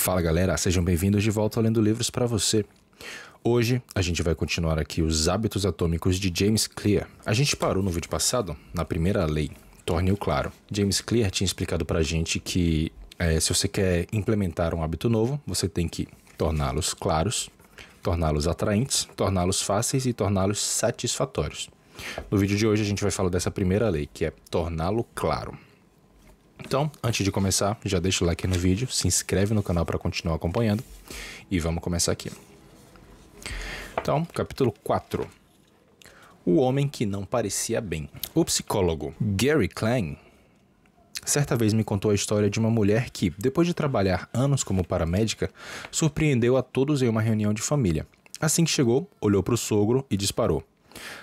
Fala galera, sejam bem-vindos de volta ao Lendo Livros para você. Hoje a gente vai continuar aqui os hábitos atômicos de James Clear. A gente parou no vídeo passado na primeira lei, torne-o claro. James Clear tinha explicado pra gente que se você quer implementar um hábito novo, você tem que torná-los claros, torná-los atraentes, torná-los fáceis e torná-los satisfatórios. No vídeo de hoje a gente vai falar dessa primeira lei, que é torná-lo claro. Então, antes de começar, já deixa o like no vídeo, se inscreve no canal para continuar acompanhando e vamos começar aqui. Então, capítulo 4. O homem que não parecia bem. O psicólogo Gary Klein certa vez me contou a história de uma mulher que, depois de trabalhar anos como paramédica, surpreendeu a todos em uma reunião de família. Assim que chegou, olhou para o sogro e disparou: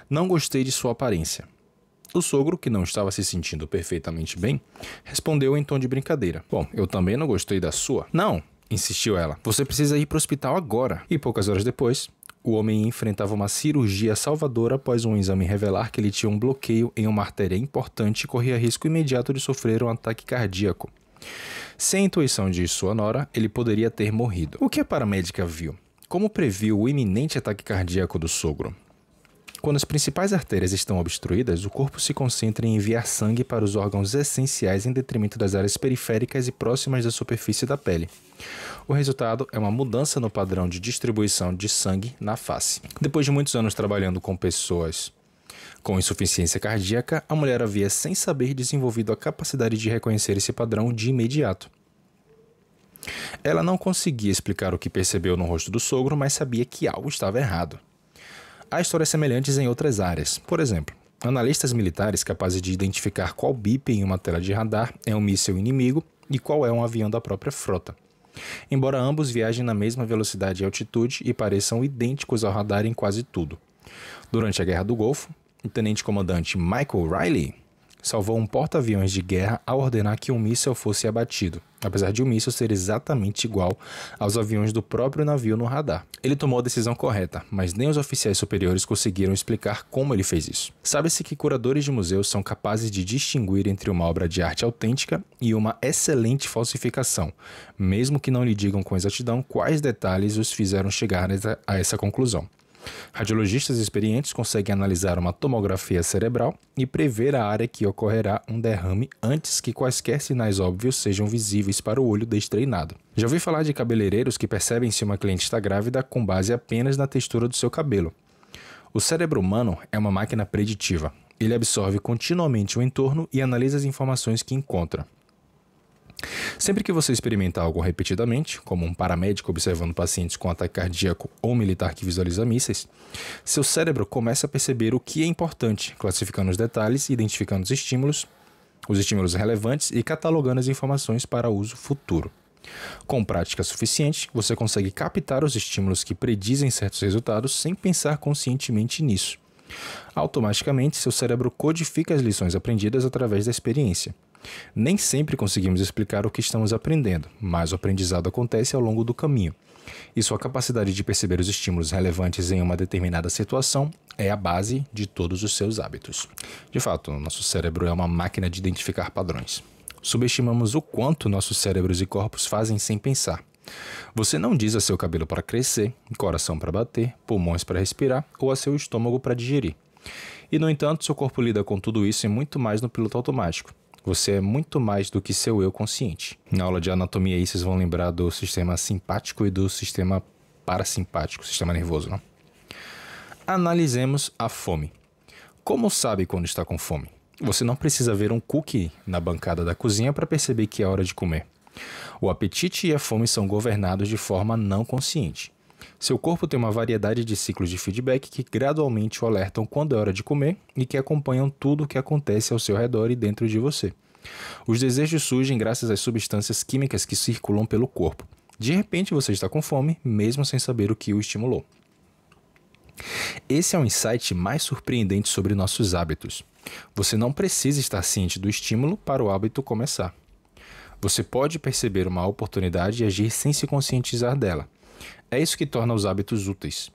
"Não gostei de sua aparência." O sogro, que não estava se sentindo perfeitamente bem, respondeu em tom de brincadeira: "Bom, eu também não gostei da sua." "Não," insistiu ela, "você precisa ir para o hospital agora." E poucas horas depois, o homem enfrentava uma cirurgia salvadora após um exame revelar que ele tinha um bloqueio em uma artéria importante e corria risco imediato de sofrer um ataque cardíaco. Sem a intuição de sua nora, ele poderia ter morrido. O que a paramédica viu? Como previu o iminente ataque cardíaco do sogro? Quando as principais artérias estão obstruídas, o corpo se concentra em enviar sangue para os órgãos essenciais em detrimento das áreas periféricas e próximas da superfície da pele. O resultado é uma mudança no padrão de distribuição de sangue na face. Depois de muitos anos trabalhando com pessoas com insuficiência cardíaca, a mulher havia, sem saber, desenvolvido a capacidade de reconhecer esse padrão de imediato. Ela não conseguia explicar o que percebeu no rosto do sogro, mas sabia que algo estava errado. Há histórias semelhantes em outras áreas. Por exemplo, analistas militares capazes de identificar qual bip em uma tela de radar é um míssil inimigo e qual é um avião da própria frota. Embora ambos viajem na mesma velocidade e altitude e pareçam idênticos ao radar em quase tudo. Durante a Guerra do Golfo, o tenente-comandante Michael Riley salvou um porta-aviões de guerra ao ordenar que um míssil fosse abatido, apesar de o míssil ser exatamente igual aos aviões do próprio navio no radar. Ele tomou a decisão correta, mas nem os oficiais superiores conseguiram explicar como ele fez isso. Sabe-se que curadores de museus são capazes de distinguir entre uma obra de arte autêntica e uma excelente falsificação, mesmo que não lhe digam com exatidão quais detalhes os fizeram chegar a essa conclusão. Radiologistas experientes conseguem analisar uma tomografia cerebral e prever a área que ocorrerá um derrame antes que quaisquer sinais óbvios sejam visíveis para o olho destreinado. Já ouvi falar de cabeleireiros que percebem se uma cliente está grávida com base apenas na textura do seu cabelo. O cérebro humano é uma máquina preditiva. Ele absorve continuamente o entorno e analisa as informações que encontra. Sempre que você experimenta algo repetidamente, como um paramédico observando pacientes com ataque cardíaco ou um militar que visualiza mísseis, seu cérebro começa a perceber o que é importante, classificando os detalhes, identificando os estímulos relevantes e catalogando as informações para uso futuro. Com prática suficiente, você consegue captar os estímulos que predizem certos resultados sem pensar conscientemente nisso. Automaticamente, seu cérebro codifica as lições aprendidas através da experiência. Nem sempre conseguimos explicar o que estamos aprendendo, mas o aprendizado acontece ao longo do caminho. E sua capacidade de perceber os estímulos relevantes em uma determinada situação é a base de todos os seus hábitos. De fato, nosso cérebro é uma máquina de identificar padrões. Subestimamos o quanto nossos cérebros e corpos fazem sem pensar. Você não diz a seu cabelo para crescer, coração para bater, pulmões para respirar ou a seu estômago para digerir. E, no entanto, seu corpo lida com tudo isso e muito mais no piloto automático. Você é muito mais do que seu eu consciente. Na aula de anatomia aí vocês vão lembrar do sistema simpático e do sistema parasimpático, sistema nervoso, não? Analisemos a fome. Como sabe quando está com fome? Você não precisa ver um cookie na bancada da cozinha para perceber que é hora de comer. O apetite e a fome são governados de forma não consciente. Seu corpo tem uma variedade de ciclos de feedback que gradualmente o alertam quando é hora de comer e que acompanham tudo o que acontece ao seu redor e dentro de você. Os desejos surgem graças às substâncias químicas que circulam pelo corpo. De repente você está com fome, mesmo sem saber o que o estimulou. Esse é o insight mais surpreendente sobre nossos hábitos. Você não precisa estar ciente do estímulo para o hábito começar. Você pode perceber uma oportunidade e agir sem se conscientizar dela. É isso que torna os hábitos úteis.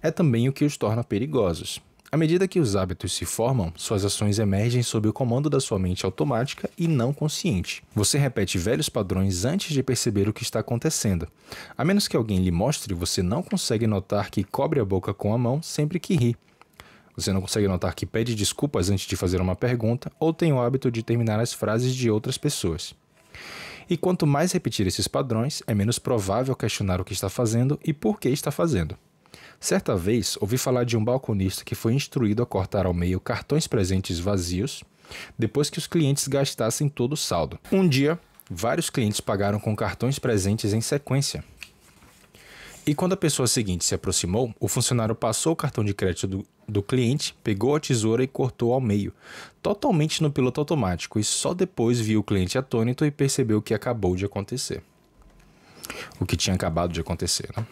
É também o que os torna perigosos. À medida que os hábitos se formam, suas ações emergem sob o comando da sua mente automática e não consciente. Você repete velhos padrões antes de perceber o que está acontecendo. A menos que alguém lhe mostre, você não consegue notar que cobre a boca com a mão sempre que ri. Você não consegue notar que pede desculpas antes de fazer uma pergunta ou tem o hábito de terminar as frases de outras pessoas. E quanto mais repetir esses padrões, é menos provável questionar o que está fazendo e por que está fazendo. Certa vez, ouvi falar de um balconista que foi instruído a cortar ao meio cartões presentes vazios depois que os clientes gastassem todo o saldo. Um dia, vários clientes pagaram com cartões presentes em sequência. E quando a pessoa seguinte se aproximou, o funcionário passou o cartão de crédito do cliente, pegou a tesoura e cortou ao meio, totalmente no piloto automático, e só depois viu o cliente atônito e percebeu o que acabou de acontecer. O que tinha acabado de acontecer, né?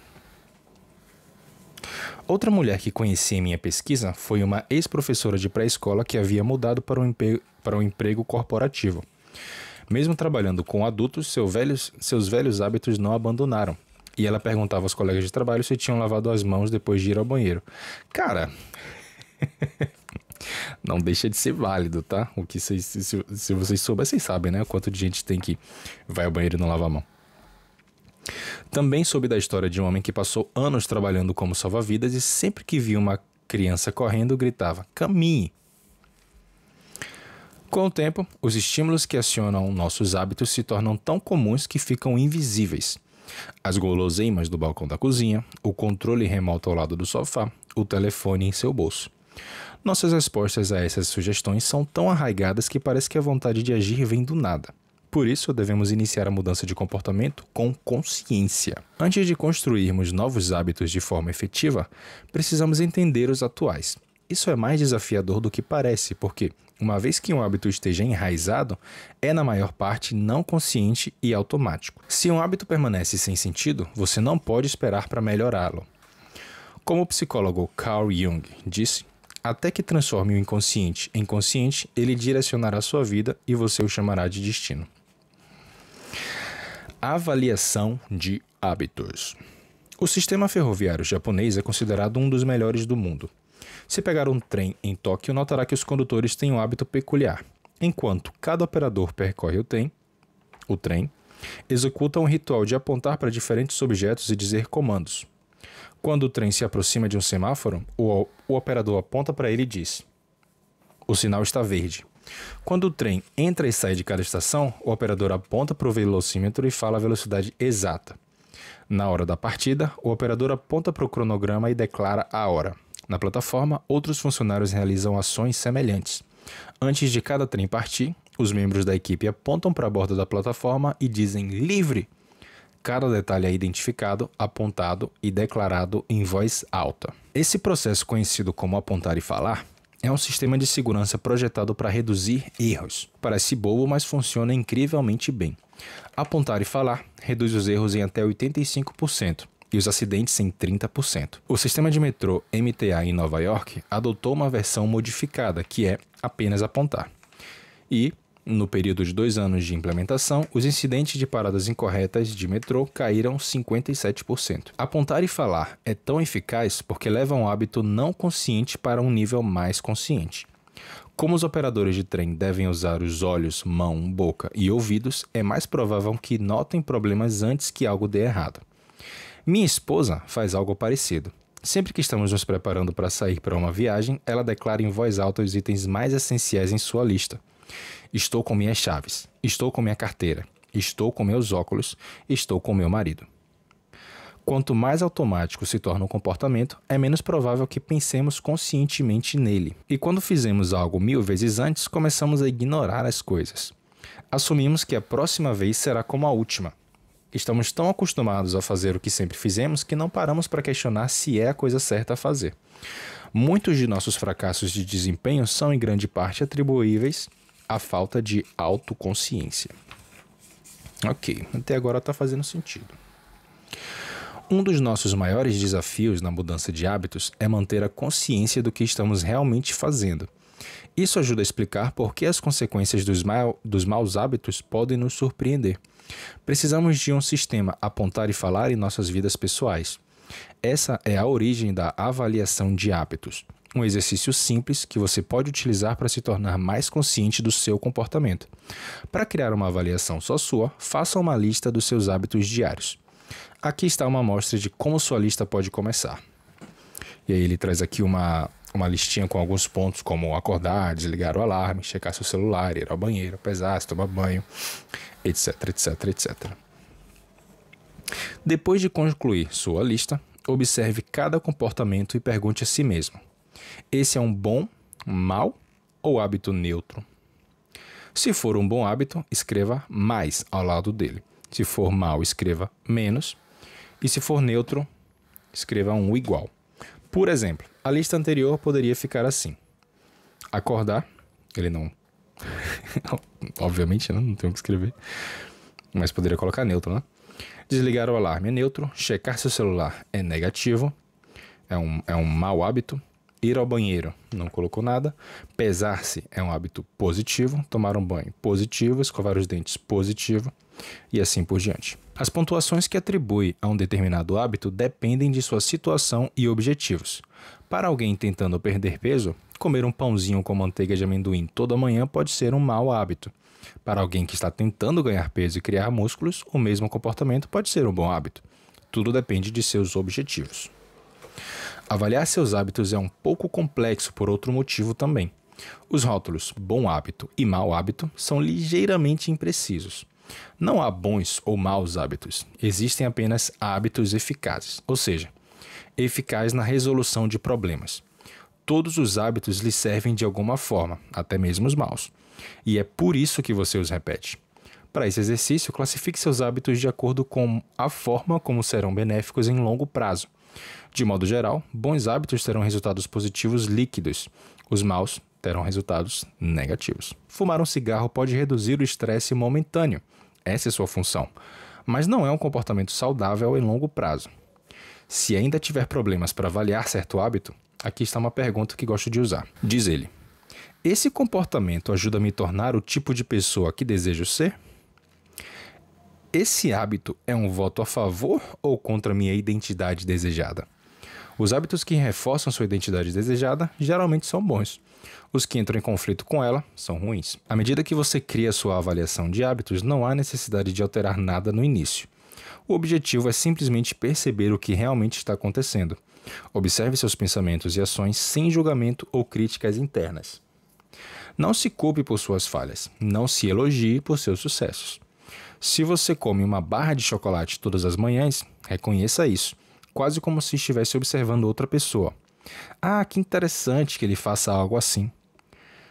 Outra mulher que conheci em minha pesquisa foi uma ex-professora de pré-escola que havia mudado para um emprego corporativo. Mesmo trabalhando com adultos, seus velhos hábitos não abandonaram. E ela perguntava aos colegas de trabalho se tinham lavado as mãos depois de ir ao banheiro. Cara, não deixa de ser válido, tá? O que se vocês souberem, vocês sabem, né? O quanto de gente tem que vai ao banheiro e não lava a mão. Também soube da história de um homem que passou anos trabalhando como salva-vidas e sempre que via uma criança correndo, gritava: "Caminhe!". Com o tempo, os estímulos que acionam nossos hábitos se tornam tão comuns que ficam invisíveis. As guloseimas do balcão da cozinha, o controle remoto ao lado do sofá, o telefone em seu bolso. Nossas respostas a essas sugestões são tão arraigadas que parece que a vontade de agir vem do nada. Por isso, devemos iniciar a mudança de comportamento com consciência. Antes de construirmos novos hábitos de forma efetiva, precisamos entender os atuais. Isso é mais desafiador do que parece, porque, uma vez que um hábito esteja enraizado, é na maior parte não consciente e automático. Se um hábito permanece sem sentido, você não pode esperar para melhorá-lo. Como o psicólogo Carl Jung disse, até que transforme o inconsciente em consciente, ele direcionará sua vida e você o chamará de destino. Avaliação de hábitos. O sistema ferroviário japonês é considerado um dos melhores do mundo. Se pegar um trem em Tóquio, notará que os condutores têm um hábito peculiar. Enquanto cada operador percorre o trem, executa um ritual de apontar para diferentes objetos e dizer comandos. Quando o trem se aproxima de um semáforo, o operador aponta para ele e diz: "O sinal está verde". Quando o trem entra e sai de cada estação, o operador aponta para o velocímetro e fala a velocidade exata. Na hora da partida, o operador aponta para o cronograma e declara a hora. Na plataforma, outros funcionários realizam ações semelhantes. Antes de cada trem partir, os membros da equipe apontam para a borda da plataforma e dizem "livre". Cada detalhe é identificado, apontado e declarado em voz alta. Esse processo, conhecido como apontar e falar, é um sistema de segurança projetado para reduzir erros. Parece bobo, mas funciona incrivelmente bem. Apontar e falar reduz os erros em até 85% e os acidentes em 30%. O sistema de metrô MTA em Nova York adotou uma versão modificada, que é apenas apontar. E, no período de 2 anos de implementação, os incidentes de paradas incorretas de metrô caíram 57%. Apontar e falar é tão eficaz porque leva um hábito não consciente para um nível mais consciente. Como os operadores de trem devem usar os olhos, mão, boca e ouvidos, é mais provável que notem problemas antes que algo dê errado. Minha esposa faz algo parecido. Sempre que estamos nos preparando para sair para uma viagem, ela declara em voz alta os itens mais essenciais em sua lista. Estou com minhas chaves, estou com minha carteira, estou com meus óculos, estou com meu marido. Quanto mais automático se torna o comportamento, é menos provável que pensemos conscientemente nele. E quando fizemos algo 1000 vezes antes, começamos a ignorar as coisas. Assumimos que a próxima vez será como a última. Estamos tão acostumados a fazer o que sempre fizemos que não paramos para questionar se é a coisa certa a fazer. Muitos de nossos fracassos de desempenho são em grande parte atribuíveis à falta de autoconsciência. Ok, até agora está fazendo sentido. Um dos nossos maiores desafios na mudança de hábitos é manter a consciência do que estamos realmente fazendo. Isso ajuda a explicar por que as consequências dos maus hábitos podem nos surpreender. Precisamos de um sistema apontar e falar em nossas vidas pessoais. Essa é a origem da avaliação de hábitos. um exercício simples que você pode utilizar para se tornar mais consciente do seu comportamento. Para criar uma avaliação só sua, faça uma lista dos seus hábitos diários. Aqui está uma amostra de como sua lista pode começar. E aí ele traz aqui uma listinha com alguns pontos, como acordar, desligar o alarme, checar seu celular, ir ao banheiro, pesar, tomar banho, etc, etc, etc. Depois de concluir sua lista, observe cada comportamento e pergunte a si mesmo: esse é um bom, mau ou hábito neutro? Se for um bom hábito, escreva mais ao lado dele. Se for mau, escreva menos. E se for neutro, escreva um igual. Por exemplo, a lista anterior poderia ficar assim: acordar, ele não... Obviamente, né? Não tem o que escrever. Mas poderia colocar neutro, né? Desligar o alarme é neutro. Checar seu celular é negativo. É um mau hábito. Ir ao banheiro, não colocou nada. Pesar-se é um hábito positivo. Tomar um banho, positivo. Escovar os dentes, positivo. E assim por diante. As pontuações que atribui a um determinado hábito dependem de sua situação e objetivos. Para alguém tentando perder peso, comer um pãozinho com manteiga de amendoim toda manhã pode ser um mau hábito. Para alguém que está tentando ganhar peso e criar músculos, o mesmo comportamento pode ser um bom hábito. Tudo depende de seus objetivos. Avaliar seus hábitos é um pouco complexo por outro motivo também. Os rótulos bom hábito e mau hábito são ligeiramente imprecisos. Não há bons ou maus hábitos, existem apenas hábitos eficazes, ou seja, eficazes na resolução de problemas. Todos os hábitos lhe servem de alguma forma, até mesmo os maus, e é por isso que você os repete. Para esse exercício, classifique seus hábitos de acordo com a forma como serão benéficos em longo prazo. De modo geral, bons hábitos terão resultados positivos líquidos, os maus terão resultados negativos. Fumar um cigarro pode reduzir o estresse momentâneo, essa é sua função, mas não é um comportamento saudável em longo prazo. Se ainda tiver problemas para avaliar certo hábito, aqui está uma pergunta que gosto de usar. Diz ele: esse comportamento ajuda a me tornar o tipo de pessoa que desejo ser? Esse hábito é um voto a favor ou contra minha identidade desejada? Os hábitos que reforçam sua identidade desejada geralmente são bons. Os que entram em conflito com ela são ruins. À medida que você cria sua avaliação de hábitos, não há necessidade de alterar nada no início. O objetivo é simplesmente perceber o que realmente está acontecendo. Observe seus pensamentos e ações sem julgamento ou críticas internas. Não se culpe por suas falhas. Não se elogie por seus sucessos. Se você come uma barra de chocolate todas as manhãs, reconheça isso, quase como se estivesse observando outra pessoa. Ah, que interessante que ele faça algo assim.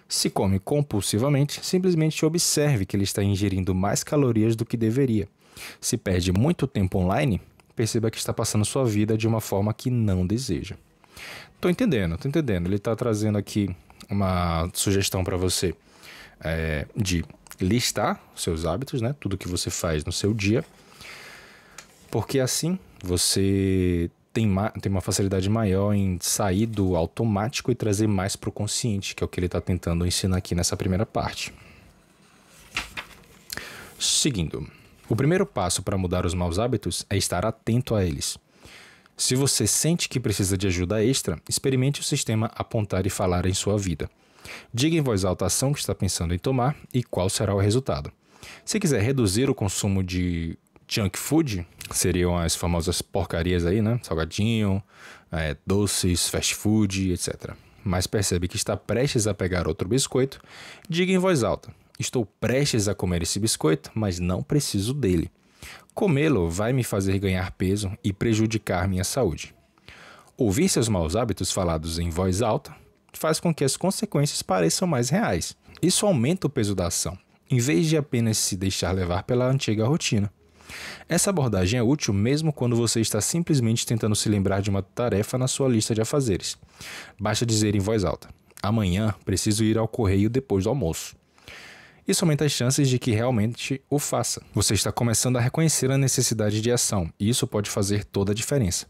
Se come compulsivamente, simplesmente observe que ele está ingerindo mais calorias do que deveria. Se perde muito tempo online, perceba que está passando sua vida de uma forma que não deseja. Tô entendendo. Ele está trazendo aqui uma sugestão para você de listar seus hábitos, né? Tudo que você faz no seu dia, porque assim você tem uma facilidade maior em sair do automático e trazer mais para o consciente, que é o que ele está tentando ensinar aqui nessa primeira parte. Seguindo, o primeiro passo para mudar os maus hábitos é estar atento a eles. Se você sente que precisa de ajuda extra, experimente o sistema apontar e falar em sua vida. Diga em voz alta a ação que está pensando em tomar e qual será o resultado. Se quiser reduzir o consumo de junk food, seriam as famosas porcarias aí, né? Salgadinho, doces, fast food, etc. Mas percebe que está prestes a pegar outro biscoito, diga em voz alta: estou prestes a comer esse biscoito, mas não preciso dele. Comê-lo vai me fazer ganhar peso e prejudicar minha saúde. Ouvir seus maus hábitos falados em voz alta faz com que as consequências pareçam mais reais. Isso aumenta o peso da ação, em vez de apenas se deixar levar pela antiga rotina. Essa abordagem é útil mesmo quando você está simplesmente tentando se lembrar de uma tarefa na sua lista de afazeres. Basta dizer em voz alta: amanhã preciso ir ao correio depois do almoço. Isso aumenta as chances de que realmente o faça. Você está começando a reconhecer a necessidade de ação, e isso pode fazer toda a diferença.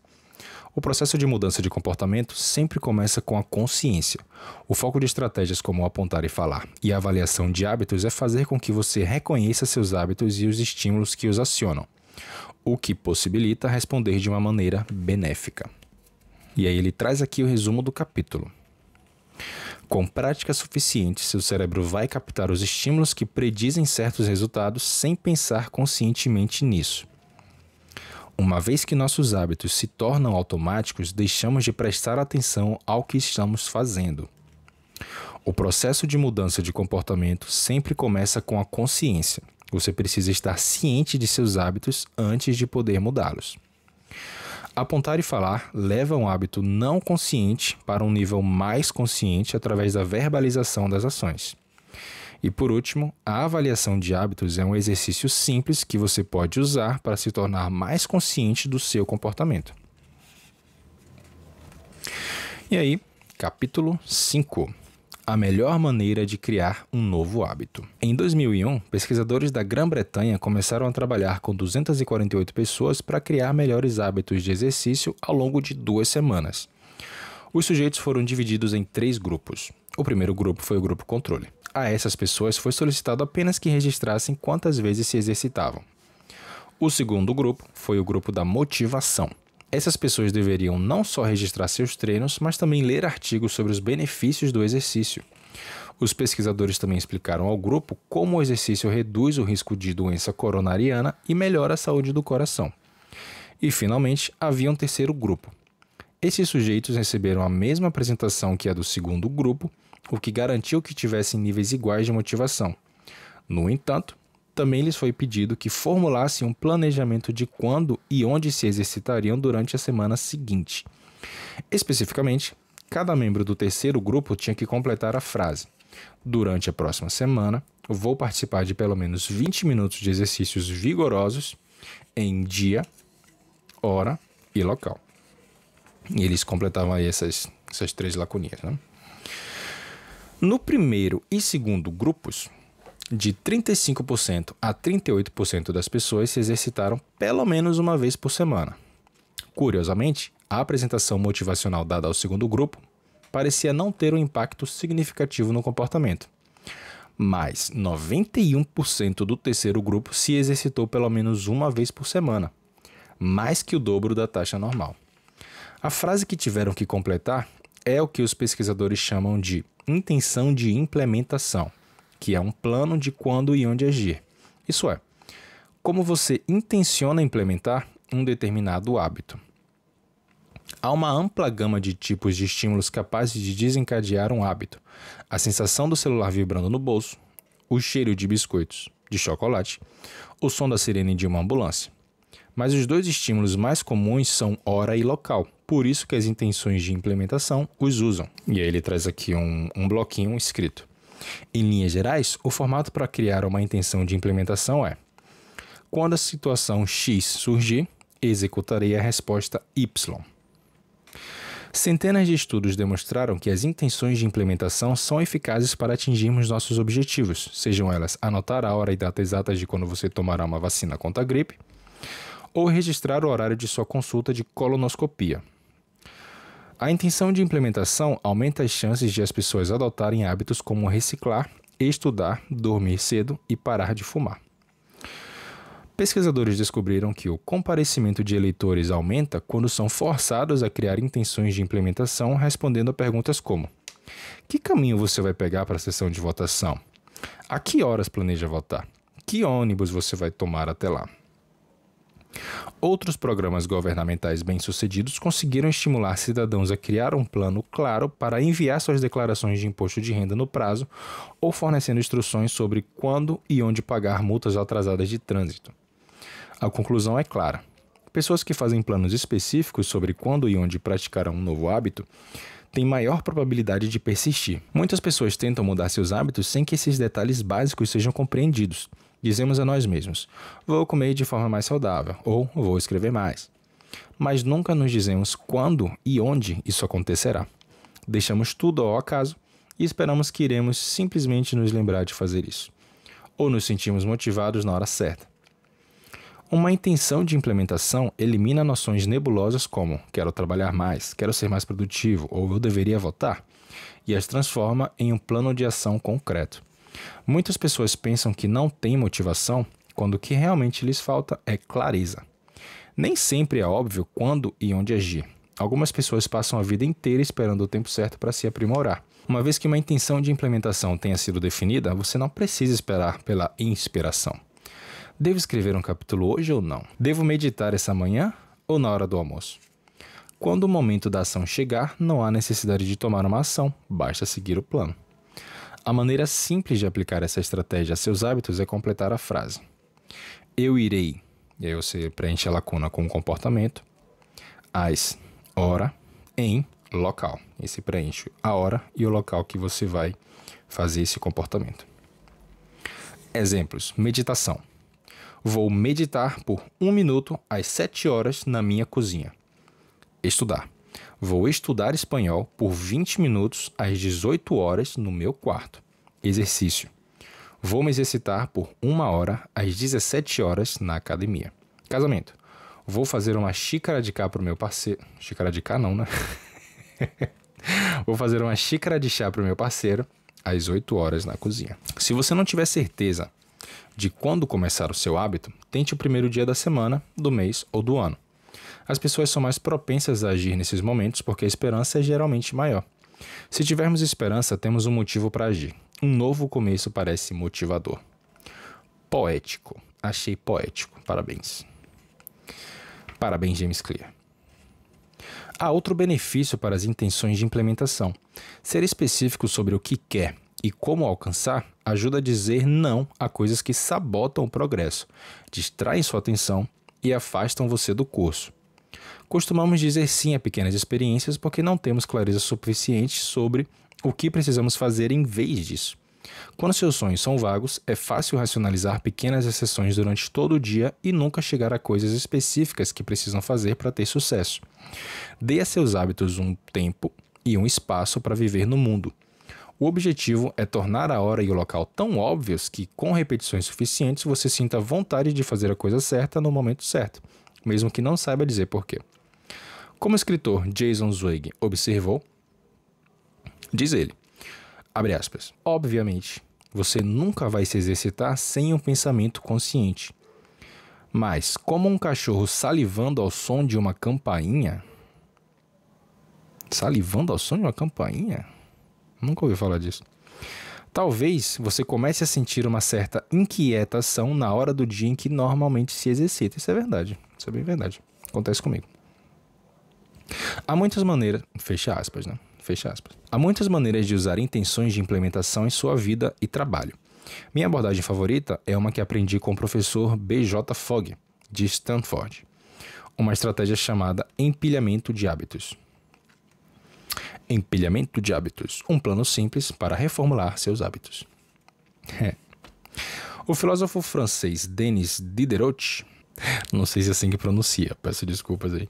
O processo de mudança de comportamento sempre começa com a consciência. O foco de estratégias como apontar e falar e a avaliação de hábitos é fazer com que você reconheça seus hábitos e os estímulos que os acionam, o que possibilita responder de uma maneira benéfica. E aí ele traz aqui o resumo do capítulo. Com prática suficiente, seu cérebro vai captar os estímulos que predizem certos resultados sem pensar conscientemente nisso. Uma vez que nossos hábitos se tornam automáticos, deixamos de prestar atenção ao que estamos fazendo. O processo de mudança de comportamento sempre começa com a consciência. Você precisa estar ciente de seus hábitos antes de poder mudá-los. Apontar e falar leva um hábito não consciente para um nível mais consciente através da verbalização das ações. E por último, a avaliação de hábitos é um exercício simples que você pode usar para se tornar mais consciente do seu comportamento. E aí, capítulo 5. A melhor maneira de criar um novo hábito. Em 2001, pesquisadores da Grã-Bretanha começaram a trabalhar com 248 pessoas para criar melhores hábitos de exercício ao longo de 2 semanas. Os sujeitos foram divididos em 3 grupos. O primeiro grupo foi o grupo controle. A essas pessoas foi solicitado apenas que registrassem quantas vezes se exercitavam. O segundo grupo foi o grupo da motivação. Essas pessoas deveriam não só registrar seus treinos, mas também ler artigos sobre os benefícios do exercício. Os pesquisadores também explicaram ao grupo como o exercício reduz o risco de doença coronariana e melhora a saúde do coração. E, finalmente, havia um terceiro grupo. Esses sujeitos receberam a mesma apresentação que a do segundo grupo, o que garantiu que tivessem níveis iguais de motivação. No entanto, também lhes foi pedido que formulassem um planejamento de quando e onde se exercitariam durante a semana seguinte. Especificamente, cada membro do terceiro grupo tinha que completar a frase: durante a próxima semana, vou participar de pelo menos 20 minutos de exercícios vigorosos em dia, hora e local. E eles completavam aí essas 3 lacuninhas, né? No primeiro e segundo grupos, de 35% a 38% das pessoas se exercitaram pelo menos uma vez por semana. Curiosamente, a apresentação motivacional dada ao segundo grupo parecia não ter um impacto significativo no comportamento. Mas 91% do terceiro grupo se exercitou pelo menos uma vez por semana, mais que o dobro da taxa normal. A frase que tiveram que completar é o que os pesquisadores chamam de intenção de implementação, que é um plano de quando e onde agir. Isso é, como você intenciona implementar um determinado hábito. Há uma ampla gama de tipos de estímulos capazes de desencadear um hábito. A sensação do celular vibrando no bolso, o cheiro de biscoitos, de chocolate, o som da sirene de uma ambulância. Mas os 2 estímulos mais comuns são hora e local, por isso que as intenções de implementação os usam. E aí ele traz aqui um bloquinho escrito. Em linhas gerais, o formato para criar uma intenção de implementação é: quando a situação X surgir, executarei a resposta Y. Centenas de estudos demonstraram que as intenções de implementação são eficazes para atingirmos nossos objetivos, sejam elas anotar a hora e data exatas de quando você tomará uma vacina contra a gripe, ou registrar o horário de sua consulta de colonoscopia. A intenção de implementação aumenta as chances de as pessoas adotarem hábitos como reciclar, estudar, dormir cedo e parar de fumar. Pesquisadores descobriram que o comparecimento de eleitores aumenta quando são forçados a criar intenções de implementação respondendo a perguntas como: que caminho você vai pegar para a sessão de votação? A que horas planeja votar? Que ônibus você vai tomar até lá? Outros programas governamentais bem-sucedidos conseguiram estimular cidadãos a criar um plano claro para enviar suas declarações de imposto de renda no prazo ou fornecendo instruções sobre quando e onde pagar multas atrasadas de trânsito. A conclusão é clara. Pessoas que fazem planos específicos sobre quando e onde praticarão um novo hábito têm maior probabilidade de persistir. Muitas pessoas tentam mudar seus hábitos sem que esses detalhes básicos sejam compreendidos. Dizemos a nós mesmos: vou comer de forma mais saudável, ou vou escrever mais. Mas nunca nos dizemos quando e onde isso acontecerá. Deixamos tudo ao acaso e esperamos que iremos simplesmente nos lembrar de fazer isso. Ou nos sentimos motivados na hora certa. Uma intenção de implementação elimina noções nebulosas como quero trabalhar mais, quero ser mais produtivo ou eu deveria votar, e as transforma em um plano de ação concreto. Muitas pessoas pensam que não têm motivação quando o que realmente lhes falta é clareza. Nem sempre é óbvio quando e onde agir. Algumas pessoas passam a vida inteira esperando o tempo certo para se aprimorar. Uma vez que uma intenção de implementação tenha sido definida, você não precisa esperar pela inspiração. Devo escrever um capítulo hoje ou não? Devo meditar essa manhã ou na hora do almoço? Quando o momento da ação chegar, não há necessidade de tomar uma ação, basta seguir o plano. A maneira simples de aplicar essa estratégia a seus hábitos é completar a frase. Eu irei, e aí você preenche a lacuna com o comportamento, às, hora, em, local. E se preenche a hora e o local que você vai fazer esse comportamento. Exemplos. Meditação. Vou meditar por 1 minuto às 7 horas na minha cozinha. Estudar. Vou estudar espanhol por 20 minutos às 18 horas no meu quarto. Exercício. Vou me exercitar por 1 hora às 17 horas na academia. Casamento. Vou fazer uma xícara de chá para o meu parceiro. Xícara de chá não, né? Vou fazer uma xícara de chá para o meu parceiro às 8 horas na cozinha. Se você não tiver certeza de quando começar o seu hábito, tente o primeiro dia da semana, do mês ou do ano. As pessoas são mais propensas a agir nesses momentos porque a esperança é geralmente maior. Se tivermos esperança, temos um motivo para agir. Um novo começo parece motivador. Poético. Achei poético. Parabéns. Parabéns, James Clear. Há outro benefício para as intenções de implementação. Ser específico sobre o que quer e como alcançar ajuda a dizer não a coisas que sabotam o progresso, distraem sua atenção e afastam você do curso. Costumamos dizer sim a pequenas experiências porque não temos clareza suficiente sobre o que precisamos fazer em vez disso. Quando seus sonhos são vagos, é fácil racionalizar pequenas exceções durante todo o dia e nunca chegar a coisas específicas que precisam fazer para ter sucesso. Dê a seus hábitos um tempo e um espaço para viver no mundo. O objetivo é tornar a hora e o local tão óbvios que, com repetições suficientes, você sinta vontade de fazer a coisa certa no momento certo, mesmo que não saiba dizer porquê. Como o escritor Jason Zweig observou, diz ele, abre aspas, obviamente, você nunca vai se exercitar sem um pensamento consciente. Mas, como um cachorro salivando ao som de uma campainha... Salivando ao som de uma campainha? Nunca ouvi falar disso. Talvez você comece a sentir uma certa inquietação na hora do dia em que normalmente se exercita. Isso é verdade. Isso é bem verdade. Acontece comigo. Há muitas maneiras... Fecha aspas, né? Fecha aspas. Há muitas maneiras de usar intenções de implementação em sua vida e trabalho. Minha abordagem favorita é uma que aprendi com o professor B.J. Fogg, de Stanford. Uma estratégia chamada empilhamento de hábitos. Empilhamento de hábitos. Um plano simples para reformular seus hábitos. O filósofo francês Denis Diderot, não sei se é assim que pronuncia, peço desculpas aí,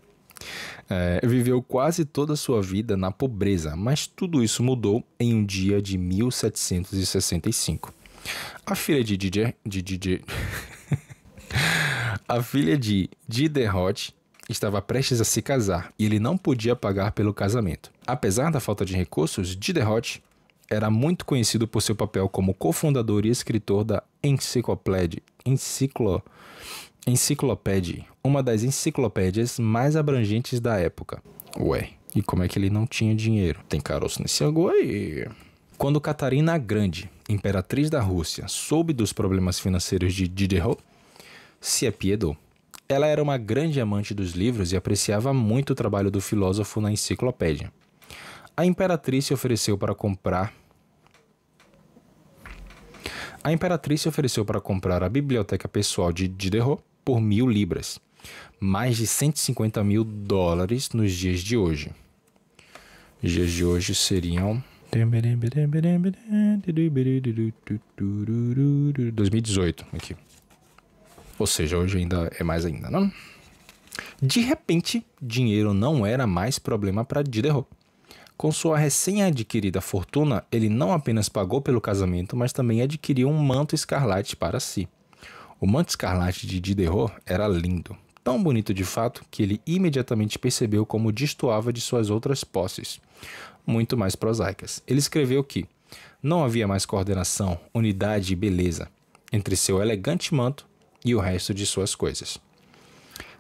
viveu quase toda a sua vida na pobreza, mas tudo isso mudou em um dia de 1765. A filha de Diderot estava prestes a se casar e ele não podia pagar pelo casamento. Apesar da falta de recursos, Diderot era muito conhecido por seu papel como cofundador e escritor da Enciclopédia, uma das enciclopédias mais abrangentes da época. Ué, e como é que ele não tinha dinheiro? Tem caroço nesse angu aí. Quando Catarina a Grande, imperatriz da Rússia, soube dos problemas financeiros de Diderot, se apiedou. Ela era uma grande amante dos livros e apreciava muito o trabalho do filósofo na enciclopédia. A imperatriz se ofereceu para comprar a biblioteca pessoal de Diderot por 1.000 libras, mais de $150.000 nos dias de hoje. Os dias de hoje seriam 2018 aqui. Ou seja, hoje ainda é mais ainda, não? De repente, dinheiro não era mais problema para Diderot. Com sua recém-adquirida fortuna, ele não apenas pagou pelo casamento, mas também adquiriu um manto escarlate para si. O manto escarlate de Diderot era lindo, tão bonito de fato que ele imediatamente percebeu como destoava de suas outras posses, muito mais prosaicas. Ele escreveu que não havia mais coordenação, unidade e beleza entre seu elegante manto e o resto de suas coisas.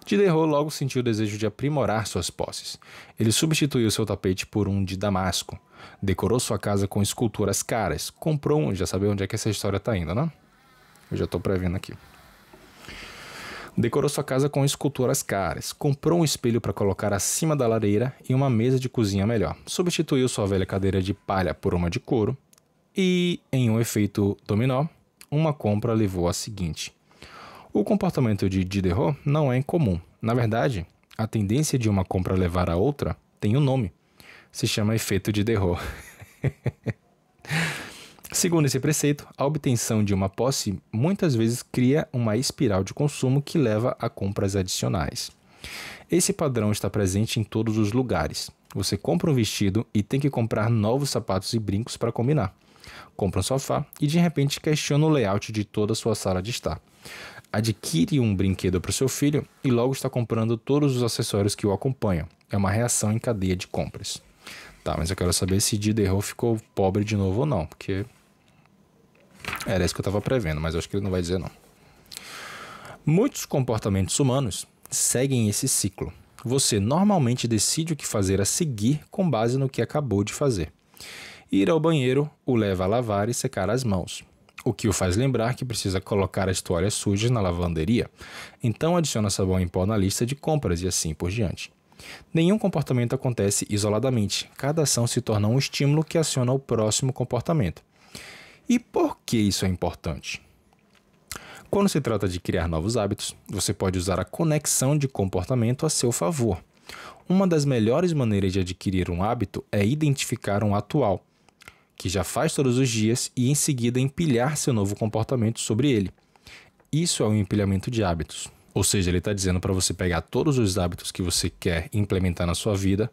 Diderot logo sentiu o desejo de aprimorar suas posses. Ele substituiu seu tapete por um de damasco, decorou sua casa com esculturas caras, comprou um... Já sabe onde é que essa história está indo, né? Eu já estou prevendo aqui. Decorou sua casa com esculturas caras, comprou um espelho para colocar acima da lareira e uma mesa de cozinha melhor, substituiu sua velha cadeira de palha por uma de couro e, em um efeito dominó, uma compra levou à seguinte. O comportamento de Diderot não é incomum. Na verdade, a tendência de uma compra levar a outra tem um nome. Se chama efeito Diderot. Segundo esse preceito, a obtenção de uma posse muitas vezes cria uma espiral de consumo que leva a compras adicionais. Esse padrão está presente em todos os lugares. Você compra um vestido e tem que comprar novos sapatos e brincos para combinar. Compra um sofá e de repente questiona o layout de toda a sua sala de estar. Adquire um brinquedo para o seu filho e logo está comprando todos os acessórios que o acompanham. É uma reação em cadeia de compras. Tá, mas eu quero saber se Diderot ficou pobre de novo ou não, porque era isso que eu estava prevendo, mas eu acho que ele não vai dizer não. Muitos comportamentos humanos seguem esse ciclo. Você normalmente decide o que fazer a seguir com base no que acabou de fazer. Ir ao banheiro o leva a lavar e secar as mãos, o que o faz lembrar que precisa colocar as toalhas sujas na lavanderia. Então adiciona sabão em pó na lista de compras e assim por diante. Nenhum comportamento acontece isoladamente. Cada ação se torna um estímulo que aciona o próximo comportamento. E por que isso é importante? Quando se trata de criar novos hábitos, você pode usar a conexão de comportamento a seu favor. Uma das melhores maneiras de adquirir um hábito é identificar um atual, que já faz todos os dias, e em seguida empilhar seu novo comportamento sobre ele. Isso é um empilhamento de hábitos. Ou seja, ele está dizendo para você pegar todos os hábitos que você quer implementar na sua vida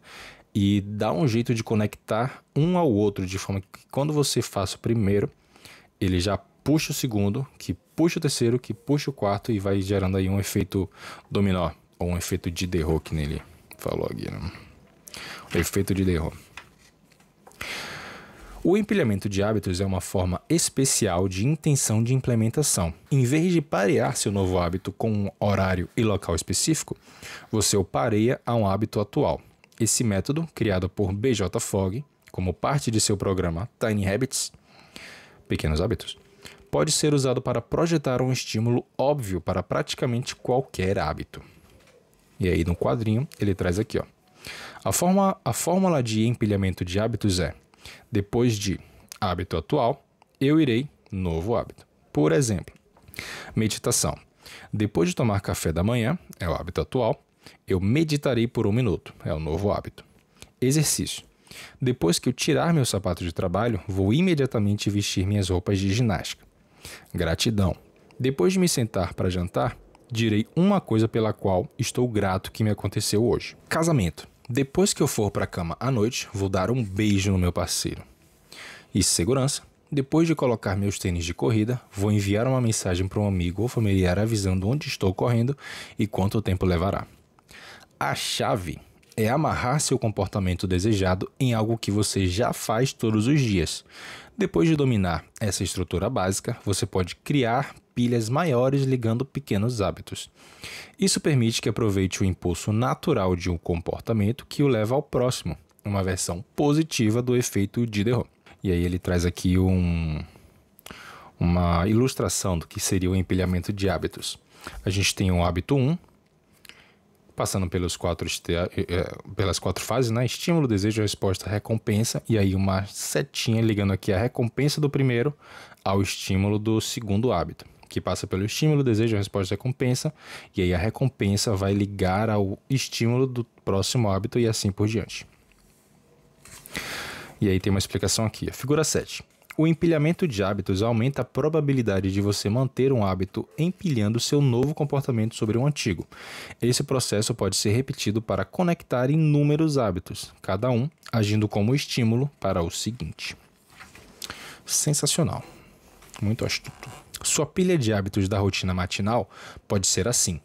e dar um jeito de conectar um ao outro, de forma que quando você faz o primeiro, ele já puxa o segundo, que puxa o terceiro, que puxa o quarto e vai gerando aí um efeito dominó, ou um efeito Diderot, que nele falou aqui, né? O efeito Diderot. O empilhamento de hábitos é uma forma especial de intenção de implementação. Em vez de parear seu novo hábito com um horário e local específico, você o pareia a um hábito atual. Esse método, criado por B.J. Fogg, como parte de seu programa Tiny Habits, Pequenos Hábitos, pode ser usado para projetar um estímulo óbvio para praticamente qualquer hábito. E aí no quadrinho ele traz aqui, ó. A fórmula de empilhamento de hábitos é: depois de hábito atual, eu irei novo hábito. Por exemplo, meditação. Depois de tomar café da manhã, é o hábito atual, eu meditarei por 1 minuto, é o novo hábito. Exercício. Depois que eu tirar meu sapato de trabalho, vou imediatamente vestir minhas roupas de ginástica. Gratidão. Depois de me sentar para jantar, direi uma coisa pela qual estou grato que me aconteceu hoje. Casamento. Depois que eu for para a cama à noite, vou dar um beijo no meu parceiro. E segurança. Depois de colocar meus tênis de corrida, vou enviar uma mensagem para um amigo ou familiar avisando onde estou correndo e quanto tempo levará. A chave é amarrar seu comportamento desejado em algo que você já faz todos os dias. Depois de dominar essa estrutura básica, você pode criar pilhas maiores ligando pequenos hábitos. Isso permite que aproveite o impulso natural de um comportamento que o leva ao próximo, uma versão positiva do efeito Diderot. E aí ele traz aqui uma ilustração do que seria o empilhamento de hábitos. A gente tem o hábito 1, passando pelas 4 fases, né? Estímulo, desejo, resposta, recompensa. E aí uma setinha ligando aqui a recompensa do primeiro ao estímulo do segundo hábito, que passa pelo estímulo, desejo, resposta, recompensa. E aí a recompensa vai ligar ao estímulo do próximo hábito e assim por diante. E aí tem uma explicação aqui. A figura 7. O empilhamento de hábitos aumenta a probabilidade de você manter um hábito empilhando seu novo comportamento sobre um antigo. Esse processo pode ser repetido para conectar inúmeros hábitos, cada um agindo como estímulo para o seguinte. Sensacional. Muito astuto. Sua pilha de hábitos da rotina matinal pode ser assim.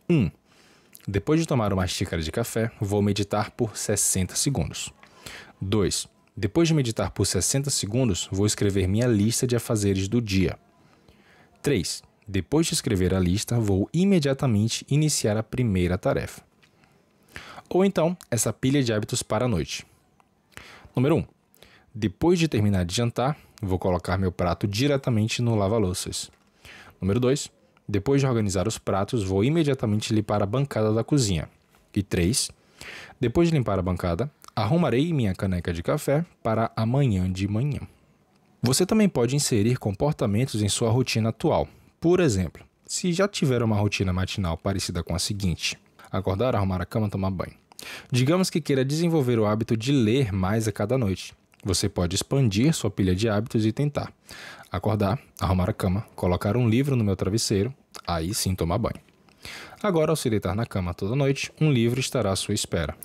1. Depois de tomar uma xícara de café, vou meditar por 60 segundos. 2. Depois de meditar por 60 segundos, vou escrever minha lista de afazeres do dia. 3. Depois de escrever a lista, vou imediatamente iniciar a primeira tarefa. Ou então, essa pilha de hábitos para a noite. Número 1. Depois de terminar de jantar, vou colocar meu prato diretamente no lava-louças. Número 2. Depois de organizar os pratos, vou imediatamente limpar a bancada da cozinha. E 3. Depois de limpar a bancada, arrumarei minha caneca de café para amanhã de manhã. Você também pode inserir comportamentos em sua rotina atual. Por exemplo, se já tiver uma rotina matinal parecida com a seguinte: acordar, arrumar a cama, tomar banho. Digamos que queira desenvolver o hábito de ler mais a cada noite. Você pode expandir sua pilha de hábitos e tentar acordar, arrumar a cama, colocar um livro no meu travesseiro, aí sim tomar banho. Agora, ao se deitar na cama toda noite, um livro estará à sua espera.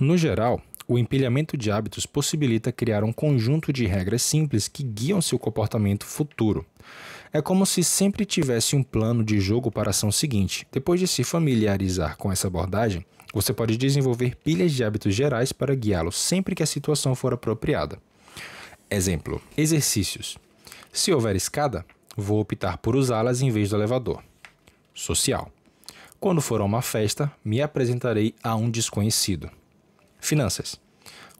No geral, o empilhamento de hábitos possibilita criar um conjunto de regras simples que guiam seu comportamento futuro. É como se sempre tivesse um plano de jogo para a ação seguinte. Depois de se familiarizar com essa abordagem, você pode desenvolver pilhas de hábitos gerais para guiá-lo sempre que a situação for apropriada. Exemplo: exercícios. Se houver escada, vou optar por usá-las em vez do elevador. Social. Quando for a uma festa, me apresentarei a um desconhecido. Finanças.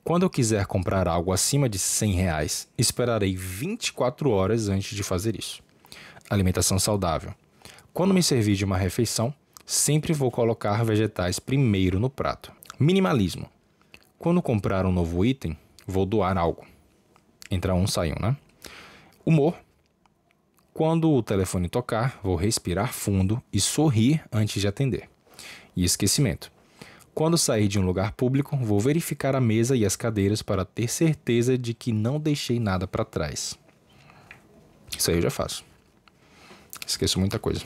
Quando eu quiser comprar algo acima de R$100, esperarei 24 horas antes de fazer isso. Alimentação saudável. Quando me servir de uma refeição, sempre vou colocar vegetais primeiro no prato. Minimalismo. Quando comprar um novo item, vou doar algo. Entra um, sai um, né? Humor. Quando o telefone tocar, vou respirar fundo e sorrir antes de atender. E esquecimento. Quando sair de um lugar público, vou verificar a mesa e as cadeiras para ter certeza de que não deixei nada para trás. Isso aí eu já faço. Esqueço muita coisa.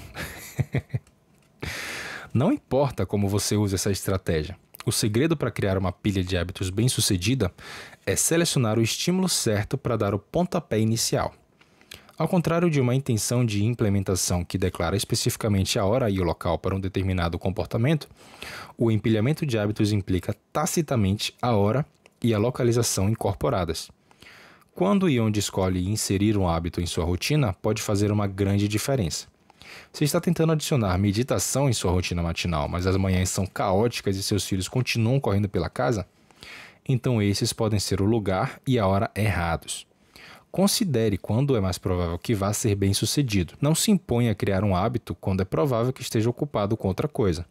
Não importa como você usa essa estratégia. O segredo para criar uma pilha de hábitos bem-sucedida é selecionar o estímulo certo para dar o pontapé inicial. Ao contrário de uma intenção de implementação que declara especificamente a hora e o local para um determinado comportamento, o empilhamento de hábitos implica tacitamente a hora e a localização incorporadas. Quando e onde escolhe inserir um hábito em sua rotina pode fazer uma grande diferença. Você está tentando adicionar meditação em sua rotina matinal, mas as manhãs são caóticas e seus filhos continuam correndo pela casa? Então esses podem ser o lugar e a hora errados. Considere quando é mais provável que vá ser bem-sucedido. Não se imponha a criar um hábito quando é provável que esteja ocupado com outra coisa.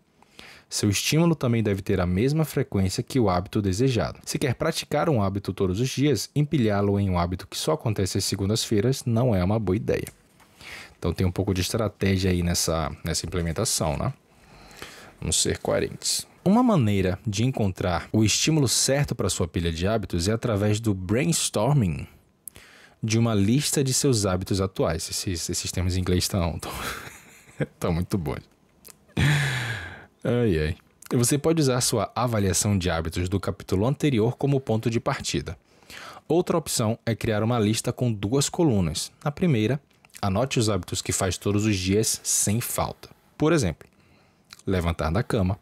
Seu estímulo também deve ter a mesma frequência que o hábito desejado. Se quer praticar um hábito todos os dias, empilhá-lo em um hábito que só acontece às segundas-feiras não é uma boa ideia. Então tem um pouco de estratégia aí nessa implementação, né? Vamos ser coerentes. Uma maneira de encontrar o estímulo certo para sua pilha de hábitos é através do brainstorming de uma lista de seus hábitos atuais. Esses termos em inglês estão muito bons. Ai, ai. Você pode usar sua avaliação de hábitos do capítulo anterior como ponto de partida. Outra opção é criar uma lista com 2 colunas. Na primeira, anote os hábitos que faz todos os dias sem falta. Por exemplo, levantar da cama,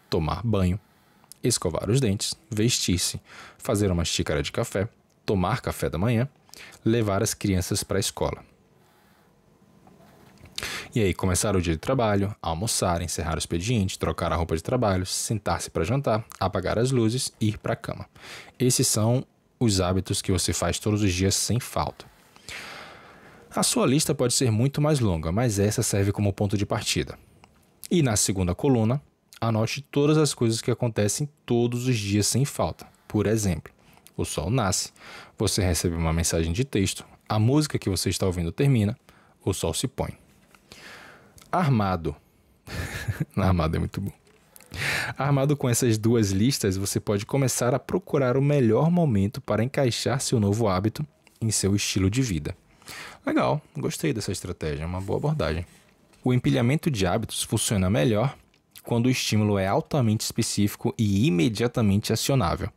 tomar banho, escovar os dentes, vestir-se, fazer uma xícara de café, tomar café da manhã, levar as crianças para a escola. E aí, começar o dia de trabalho, almoçar, encerrar o expediente, trocar a roupa de trabalho, sentar-se para jantar, apagar as luzes e ir para a cama. Esses são os hábitos que você faz todos os dias sem falta. A sua lista pode ser muito mais longa, mas essa serve como ponto de partida. E na segunda coluna, anote todas as coisas que acontecem todos os dias sem falta. Por exemplo, o sol nasce, você recebe uma mensagem de texto, a música que você está ouvindo termina, o sol se põe. Armado. Armado é muito bom. Armado com essas 2 listas, você pode começar a procurar o melhor momento para encaixar seu novo hábito em seu estilo de vida. Legal, gostei dessa estratégia, é uma boa abordagem. O empilhamento de hábitos funciona melhor quando o estímulo é altamente específico e imediatamente acionável.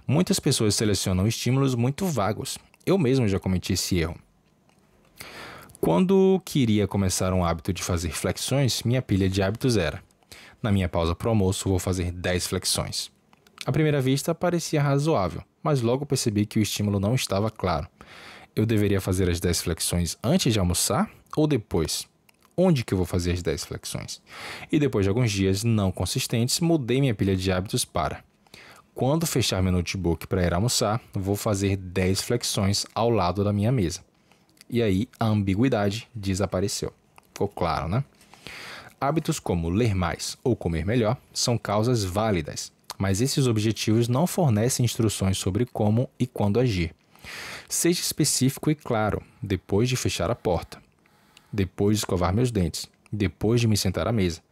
Muitas pessoas selecionam estímulos muito vagos. Eu mesmo já cometi esse erro. Quando queria começar um hábito de fazer flexões, minha pilha de hábitos era: na minha pausa para o almoço, vou fazer 10 flexões. À primeira vista, parecia razoável, mas logo percebi que o estímulo não estava claro. Eu deveria fazer as 10 flexões antes de almoçar ou depois? onde que eu vou fazer as 10 flexões? E depois de alguns dias não consistentes, mudei minha pilha de hábitos para: quando fechar meu notebook para ir almoçar, vou fazer 10 flexões ao lado da minha mesa. E aí a ambiguidade desapareceu. Ficou claro, né? Hábitos como ler mais ou comer melhor são causas válidas, mas esses objetivos não fornecem instruções sobre como e quando agir. Seja específico e claro, depois de fechar a porta, depois de escovar meus dentes, depois de me sentar à mesa.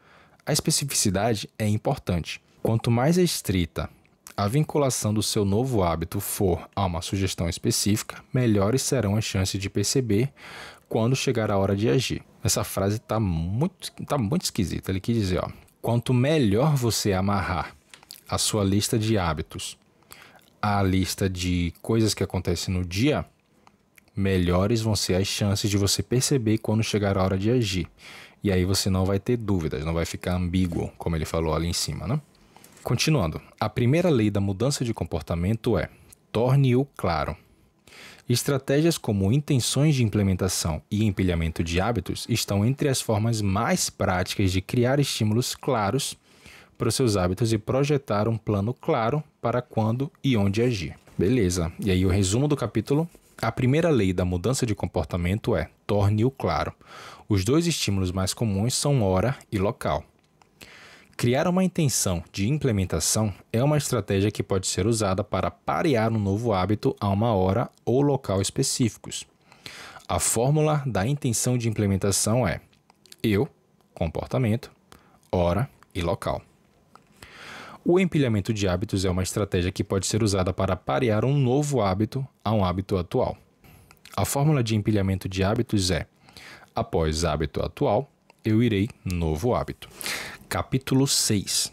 A especificidade é importante. Quanto mais estrita a vinculação do seu novo hábito for a uma sugestão específica, melhores serão as chances de perceber quando chegar a hora de agir. Essa frase está muito esquisita. Ele quis dizer, quanto melhor você amarrar a sua lista de hábitos à lista de coisas que acontecem no dia, melhores vão ser as chances de você perceber quando chegar a hora de agir. E aí você não vai ter dúvidas, não vai ficar ambíguo, como ele falou ali em cima, né? Continuando, a primeira lei da mudança de comportamento é: torne-o claro. Estratégias como intenções de implementação e empilhamento de hábitos estão entre as formas mais práticas de criar estímulos claros para os seus hábitos e projetar um plano claro para quando e onde agir. Beleza, e aí o resumo do capítulo: a primeira lei da mudança de comportamento é: torne-o claro. Os dois estímulos mais comuns são hora e local. Criar uma intenção de implementação é uma estratégia que pode ser usada para parear um novo hábito a uma hora ou local específicos. A fórmula da intenção de implementação é eu, comportamento, hora e local. O empilhamento de hábitos é uma estratégia que pode ser usada para parear um novo hábito a um hábito atual. A fórmula de empilhamento de hábitos é: após hábito atual, eu irei novo hábito. Capítulo 6.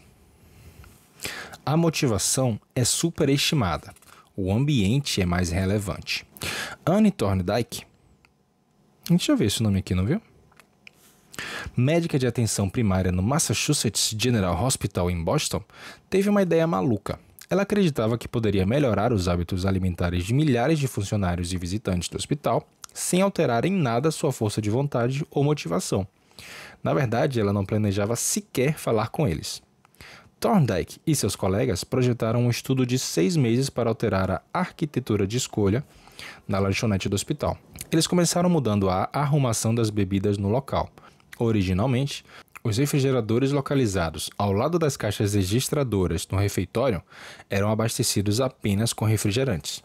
A motivação é superestimada. O ambiente é mais relevante. Anne Thorndike, a gente já viu esse nome aqui, não viu? Médica de atenção primária no Massachusetts General Hospital em Boston, teve uma ideia maluca. Ela acreditava que poderia melhorar os hábitos alimentares de milhares de funcionários e visitantes do hospital sem alterar em nada sua força de vontade ou motivação. Na verdade, ela não planejava sequer falar com eles. Thorndike e seus colegas projetaram um estudo de 6 meses para alterar a arquitetura de escolha na lanchonete do hospital. Eles começaram mudando a arrumação das bebidas no local. Originalmente, os refrigeradores localizados ao lado das caixas registradoras no refeitório eram abastecidos apenas com refrigerantes.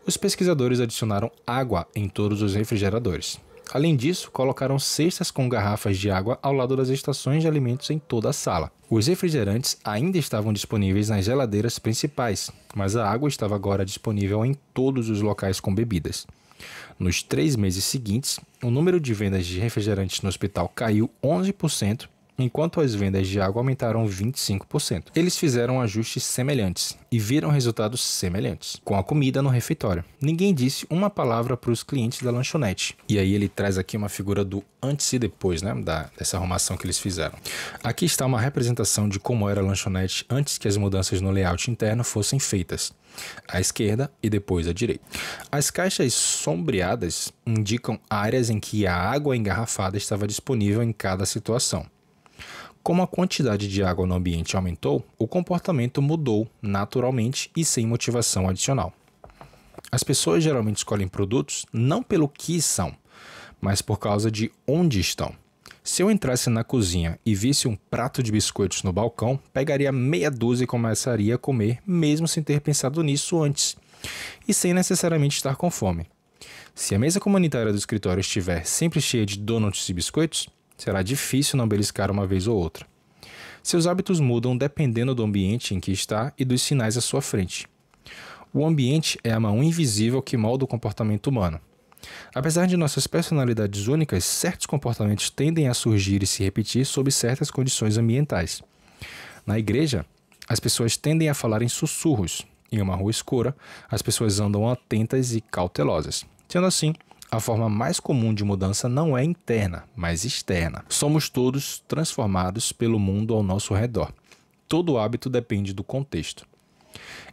Os pesquisadores adicionaram água em todos os refrigeradores. Além disso, colocaram cestas com garrafas de água ao lado das estações de alimentos em toda a sala. Os refrigerantes ainda estavam disponíveis nas geladeiras principais, mas a água estava agora disponível em todos os locais com bebidas. Nos 3 meses seguintes, o número de vendas de refrigerantes no hospital caiu 11%, enquanto as vendas de água aumentaram 25%. Eles fizeram ajustes semelhantes e viram resultados semelhantes com a comida no refeitório. Ninguém disse uma palavra para os clientes da lanchonete. E aí ele traz aqui uma figura do antes e depois, né, dessa arrumação que eles fizeram. Aqui está uma representação de como era a lanchonete antes que as mudanças no layout interno fossem feitas. À esquerda e depois à direita. As caixas sombreadas indicam áreas em que a água engarrafada estava disponível em cada situação. Como a quantidade de água no ambiente aumentou, o comportamento mudou naturalmente e sem motivação adicional. As pessoas geralmente escolhem produtos não pelo que são, mas por causa de onde estão. Se eu entrasse na cozinha e visse um prato de biscoitos no balcão, pegaria meia dúzia e começaria a comer, mesmo sem ter pensado nisso antes, e sem necessariamente estar com fome. Se a mesa comunitária do escritório estiver sempre cheia de donuts e biscoitos, será difícil não beliscar uma vez ou outra. Seus hábitos mudam dependendo do ambiente em que está e dos sinais à sua frente. O ambiente é a mão invisível que molda o comportamento humano. Apesar de nossas personalidades únicas, certos comportamentos tendem a surgir e se repetir sob certas condições ambientais. Na igreja, as pessoas tendem a falar em sussurros. Em uma rua escura, as pessoas andam atentas e cautelosas. Sendo assim, a forma mais comum de mudança não é interna, mas externa. Somos todos transformados pelo mundo ao nosso redor. Todo hábito depende do contexto.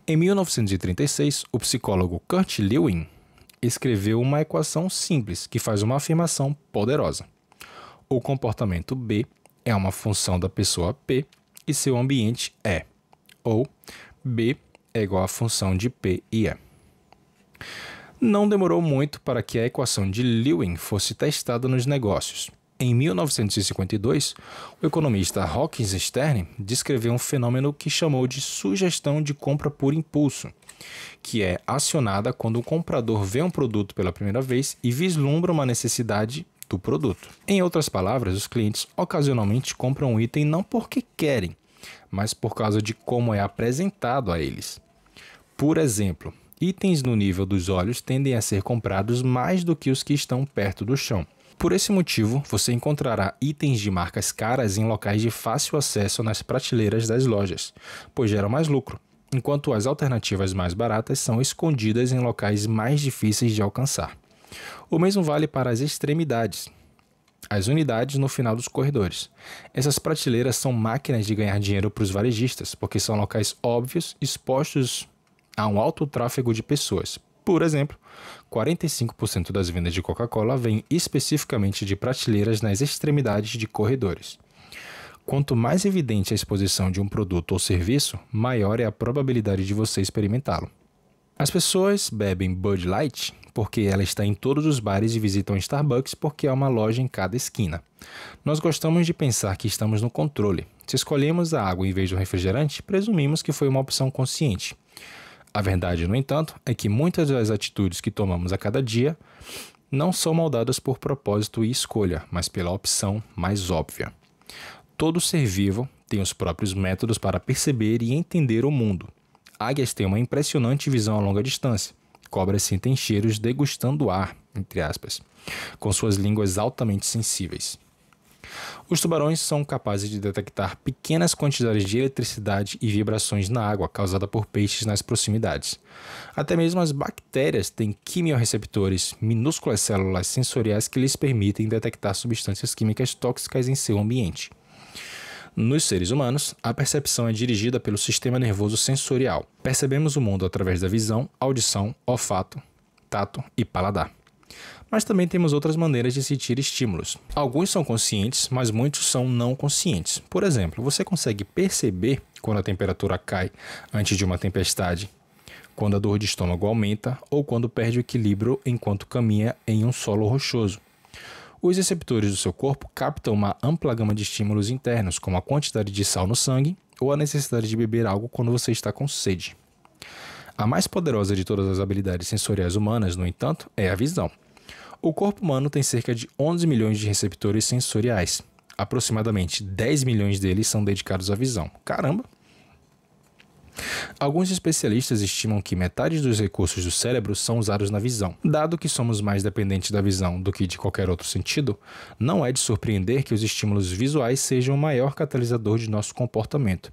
Em 1936, o psicólogo Kurt Lewin escreveu uma equação simples que faz uma afirmação poderosa. O comportamento B é uma função da pessoa P e seu ambiente é, ou B é igual à função de P e E. Não demorou muito para que a equação de Lewin fosse testada nos negócios. Em 1952, o economista Hawkins Stern descreveu um fenômeno que chamou de sugestão de compra por impulso, que é acionada quando o comprador vê um produto pela primeira vez e vislumbra uma necessidade do produto. Em outras palavras, os clientes ocasionalmente compram um item não porque querem, mas por causa de como é apresentado a eles. Por exemplo, itens no nível dos olhos tendem a ser comprados mais do que os que estão perto do chão. Por esse motivo, você encontrará itens de marcas caras em locais de fácil acesso nas prateleiras das lojas, pois geram mais lucro, enquanto as alternativas mais baratas são escondidas em locais mais difíceis de alcançar. O mesmo vale para as extremidades, as unidades no final dos corredores. Essas prateleiras são máquinas de ganhar dinheiro para os varejistas, porque são locais óbvios expostos a um alto tráfego de pessoas. Por exemplo, 45% das vendas de Coca-Cola vêm especificamente de prateleiras nas extremidades de corredores. Quanto mais evidente a exposição de um produto ou serviço, maior é a probabilidade de você experimentá-lo. As pessoas bebem Bud Light porque ela está em todos os bares e visitam Starbucks porque há uma loja em cada esquina. Nós gostamos de pensar que estamos no controle. Se escolhemos a água em vez do refrigerante, presumimos que foi uma opção consciente. A verdade, no entanto, é que muitas das atitudes que tomamos a cada dia não são moldadas por propósito e escolha, mas pela opção mais óbvia. Todo ser vivo tem os próprios métodos para perceber e entender o mundo. Águias têm uma impressionante visão a longa distância. Cobras sentem cheiros degustando ar, entre aspas, com suas línguas altamente sensíveis. Os tubarões são capazes de detectar pequenas quantidades de eletricidade e vibrações na água causada por peixes nas proximidades. Até mesmo as bactérias têm quimiorreceptores, minúsculas células sensoriais que lhes permitem detectar substâncias químicas tóxicas em seu ambiente. Nos seres humanos, a percepção é dirigida pelo sistema nervoso sensorial. Percebemos o mundo através da visão, audição, olfato, tato e paladar. Mas também temos outras maneiras de sentir estímulos. Alguns são conscientes, mas muitos são não conscientes. Por exemplo, você consegue perceber quando a temperatura cai antes de uma tempestade, quando a dor de estômago aumenta ou quando perde o equilíbrio enquanto caminha em um solo rochoso. Os receptores do seu corpo captam uma ampla gama de estímulos internos, como a quantidade de sal no sangue ou a necessidade de beber algo quando você está com sede. A mais poderosa de todas as habilidades sensoriais humanas, no entanto, é a visão. O corpo humano tem cerca de 11 milhões de receptores sensoriais. Aproximadamente 10 milhões deles são dedicados à visão. Caramba! Alguns especialistas estimam que metade dos recursos do cérebro são usados na visão. Dado que somos mais dependentes da visão do que de qualquer outro sentido, não é de surpreender que os estímulos visuais sejam o maior catalisador de nosso comportamento.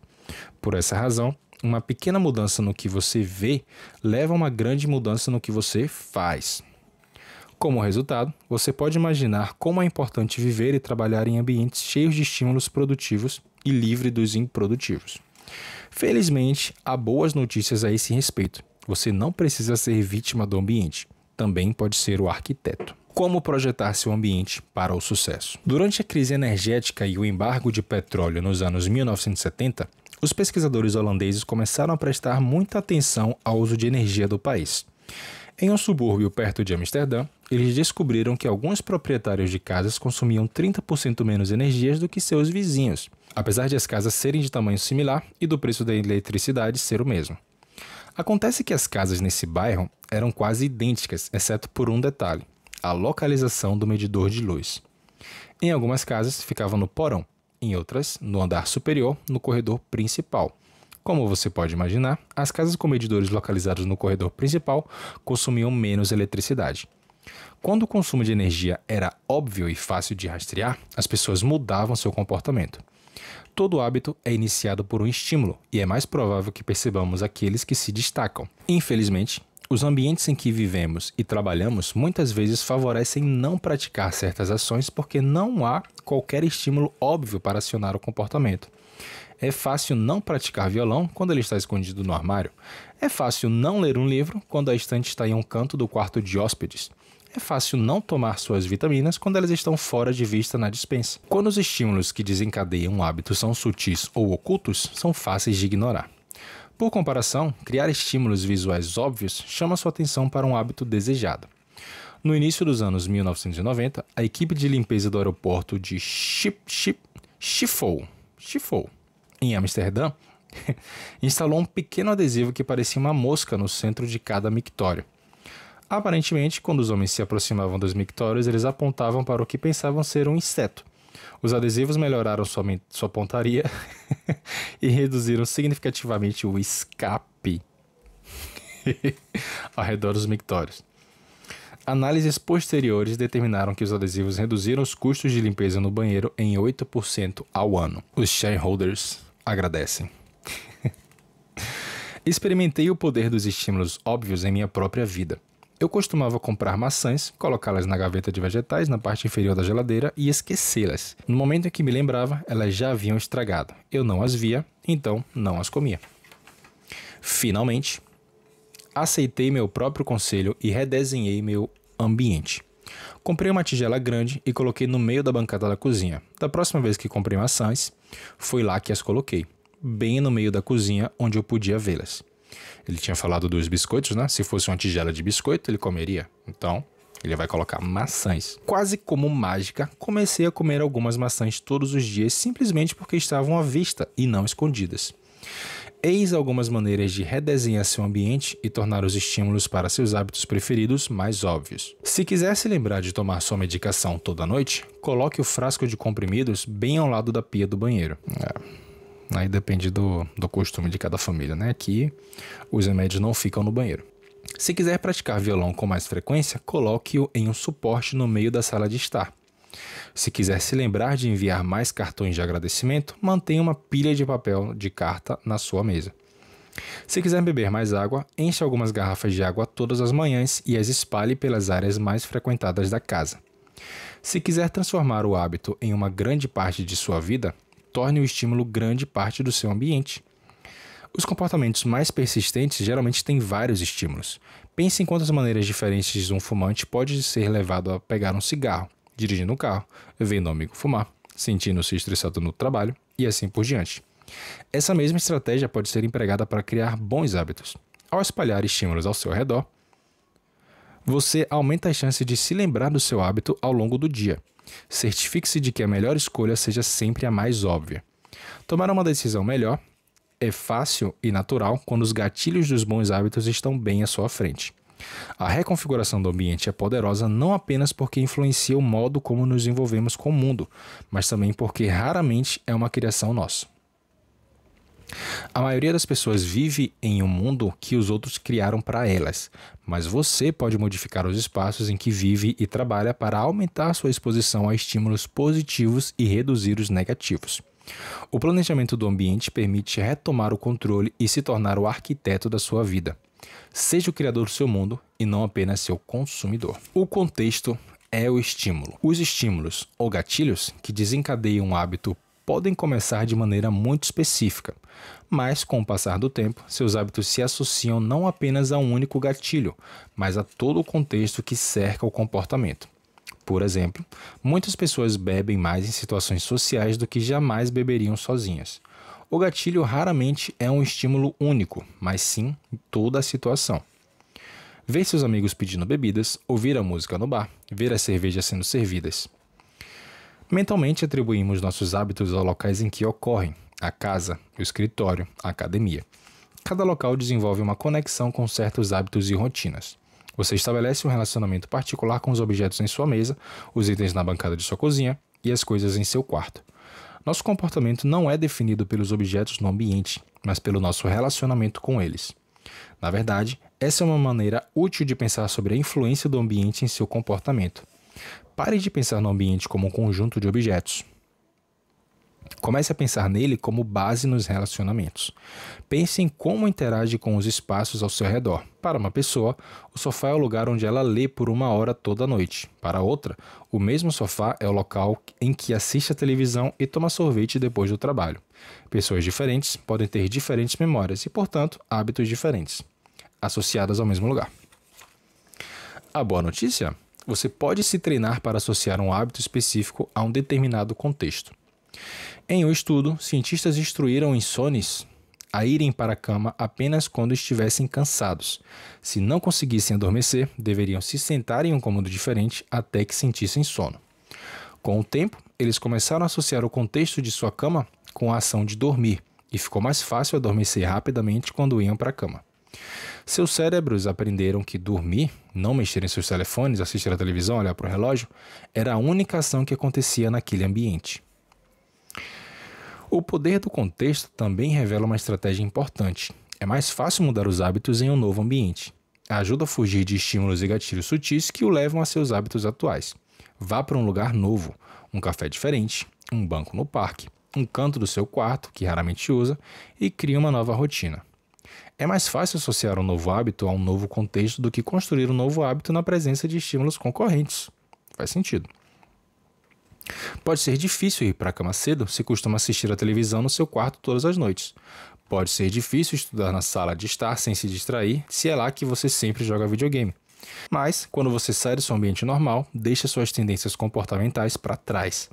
Por essa razão, uma pequena mudança no que você vê leva a uma grande mudança no que você faz. Como resultado, você pode imaginar como é importante viver e trabalhar em ambientes cheios de estímulos produtivos e livre dos improdutivos. Felizmente, há boas notícias a esse respeito. Você não precisa ser vítima do ambiente. Também pode ser o arquiteto. Como projetar seu ambiente para o sucesso? Durante a crise energética e o embargo de petróleo nos anos 1970, os pesquisadores holandeses começaram a prestar muita atenção ao uso de energia do país. Em um subúrbio perto de Amsterdã, eles descobriram que alguns proprietários de casas consumiam 30% menos energias do que seus vizinhos, apesar de as casas serem de tamanho similar e do preço da eletricidade ser o mesmo. Acontece que as casas nesse bairro eram quase idênticas, exceto por um detalhe: a localização do medidor de luz. Em algumas casas ficava no porão, em outras, no andar superior, no corredor principal. Como você pode imaginar, as casas com medidores localizados no corredor principal consumiam menos eletricidade. Quando o consumo de energia era óbvio e fácil de rastrear, as pessoas mudavam seu comportamento. Todo hábito é iniciado por um estímulo e é mais provável que percebamos aqueles que se destacam. Infelizmente, os ambientes em que vivemos e trabalhamos muitas vezes favorecem não praticar certas ações porque não há qualquer estímulo óbvio para acionar o comportamento. É fácil não praticar violão quando ele está escondido no armário. É fácil não ler um livro quando a estante está em um canto do quarto de hóspedes. é fácil não tomar suas vitaminas quando elas estão fora de vista na despensa. Quando os estímulos que desencadeiam um hábito são sutis ou ocultos, são fáceis de ignorar. Por comparação, criar estímulos visuais óbvios chama sua atenção para um hábito desejado. No início dos anos 1990, a equipe de limpeza do aeroporto de Schiphol, em Amsterdã, instalou um pequeno adesivo que parecia uma mosca no centro de cada mictório. Aparentemente, quando os homens se aproximavam dos mictórios, eles apontavam para o que pensavam ser um inseto. Os adesivos melhoraram sua pontaria e reduziram significativamente o escape ao redor dos mictórios. Análises posteriores determinaram que os adesivos reduziram os custos de limpeza no banheiro em 8% ao ano. Os shareholders agradecem. Experimentei o poder dos estímulos óbvios em minha própria vida. Eu costumava comprar maçãs, colocá-las na gaveta de vegetais na parte inferior da geladeira e esquecê-las. No momento em que me lembrava, elas já haviam estragado. Eu não as via, então não as comia. Finalmente, aceitei meu próprio conselho e redesenhei meu ambiente. Comprei uma tigela grande e coloquei no meio da bancada da cozinha. Da próxima vez que comprei maçãs, foi lá que as coloquei, bem no meio da cozinha onde eu podia vê-las. Ele tinha falado dos biscoitos, né? Se fosse uma tigela de biscoito, ele comeria. Então, ele vai colocar maçãs. Quase como mágica, comecei a comer algumas maçãs todos os dias simplesmente porque estavam à vista e não escondidas. Eis algumas maneiras de redesenhar seu ambiente e tornar os estímulos para seus hábitos preferidos mais óbvios. Se quiser se lembrar de tomar sua medicação toda noite, coloque o frasco de comprimidos bem ao lado da pia do banheiro. Aí depende do costume de cada família, né? Aqui, os remédios não ficam no banheiro. Se quiser praticar violão com mais frequência, coloque-o em um suporte no meio da sala de estar. Se quiser se lembrar de enviar mais cartões de agradecimento, mantenha uma pilha de papel de carta na sua mesa. Se quiser beber mais água, encha algumas garrafas de água todas as manhãs e as espalhe pelas áreas mais frequentadas da casa. Se quiser transformar o hábito em uma grande parte de sua vida, torne o estímulo grande parte do seu ambiente. Os comportamentos mais persistentes geralmente têm vários estímulos. Pense em quantas maneiras diferentes um fumante pode ser levado a pegar um cigarro, dirigindo um carro, vendo um amigo fumar, sentindo-se estressado no trabalho e assim por diante. Essa mesma estratégia pode ser empregada para criar bons hábitos. Ao espalhar estímulos ao seu redor, você aumenta a chance de se lembrar do seu hábito ao longo do dia. Certifique-se de que a melhor escolha seja sempre a mais óbvia. Tomar uma decisão melhor é fácil e natural quando os gatilhos dos bons hábitos estão bem à sua frente. A reconfiguração do ambiente é poderosa não apenas porque influencia o modo como nos envolvemos com o mundo, mas também porque raramente é uma criação nossa. A maioria das pessoas vive em um mundo que os outros criaram para elas, mas você pode modificar os espaços em que vive e trabalha para aumentar sua exposição a estímulos positivos e reduzir os negativos. O planejamento do ambiente permite retomar o controle e se tornar o arquiteto da sua vida. Seja o criador do seu mundo e não apenas seu consumidor. O contexto é o estímulo. Os estímulos ou gatilhos que desencadeiam um hábito podem começar de maneira muito específica, mas com o passar do tempo, seus hábitos se associam não apenas a um único gatilho, mas a todo o contexto que cerca o comportamento. Por exemplo, muitas pessoas bebem mais em situações sociais do que jamais beberiam sozinhas. O gatilho raramente é um estímulo único, mas sim toda a situação. Ver seus amigos pedindo bebidas, ouvir a música no bar, ver as cervejas sendo servidas. Mentalmente atribuímos nossos hábitos aos locais em que ocorrem, a casa, o escritório, a academia. Cada local desenvolve uma conexão com certos hábitos e rotinas. Você estabelece um relacionamento particular com os objetos em sua mesa, os itens na bancada de sua cozinha e as coisas em seu quarto. Nosso comportamento não é definido pelos objetos no ambiente, mas pelo nosso relacionamento com eles. Na verdade, essa é uma maneira útil de pensar sobre a influência do ambiente em seu comportamento. Pare de pensar no ambiente como um conjunto de objetos. Comece a pensar nele como base nos relacionamentos. Pense em como interage com os espaços ao seu redor. Para uma pessoa, o sofá é o lugar onde ela lê por 1 hora toda noite. Para outra, o mesmo sofá é o local em que assiste a televisão e toma sorvete depois do trabalho. Pessoas diferentes podem ter diferentes memórias e, portanto, hábitos diferentes, associadas ao mesmo lugar. A boa notícia? você pode se treinar para associar um hábito específico a um determinado contexto. Em um estudo, cientistas instruíram insônios a irem para a cama apenas quando estivessem cansados. Se não conseguissem adormecer, deveriam se sentar em um cômodo diferente até que sentissem sono. Com o tempo, eles começaram a associar o contexto de sua cama com a ação de dormir, e ficou mais fácil adormecer rapidamente quando iam para a cama. Seus cérebros aprenderam que dormir, não mexer em seus telefones, assistir a televisão, olhar para o relógio, era a única ação que acontecia naquele ambiente. O poder do contexto também revela uma estratégia importante. É mais fácil mudar os hábitos em um novo ambiente. Ajuda a fugir de estímulos e gatilhos sutis que o levam a seus hábitos atuais. Vá para um lugar novo, um café diferente, um banco no parque, um canto do seu quarto, que raramente usa, e crie uma nova rotina. É mais fácil associar um novo hábito a um novo contexto do que construir um novo hábito na presença de estímulos concorrentes. Faz sentido. Pode ser difícil ir para a cama cedo se costuma assistir a televisão no seu quarto todas as noites. Pode ser difícil estudar na sala de estar sem se distrair se é lá que você sempre joga videogame. Mas, quando você sai do seu ambiente normal, deixa suas tendências comportamentais para trás.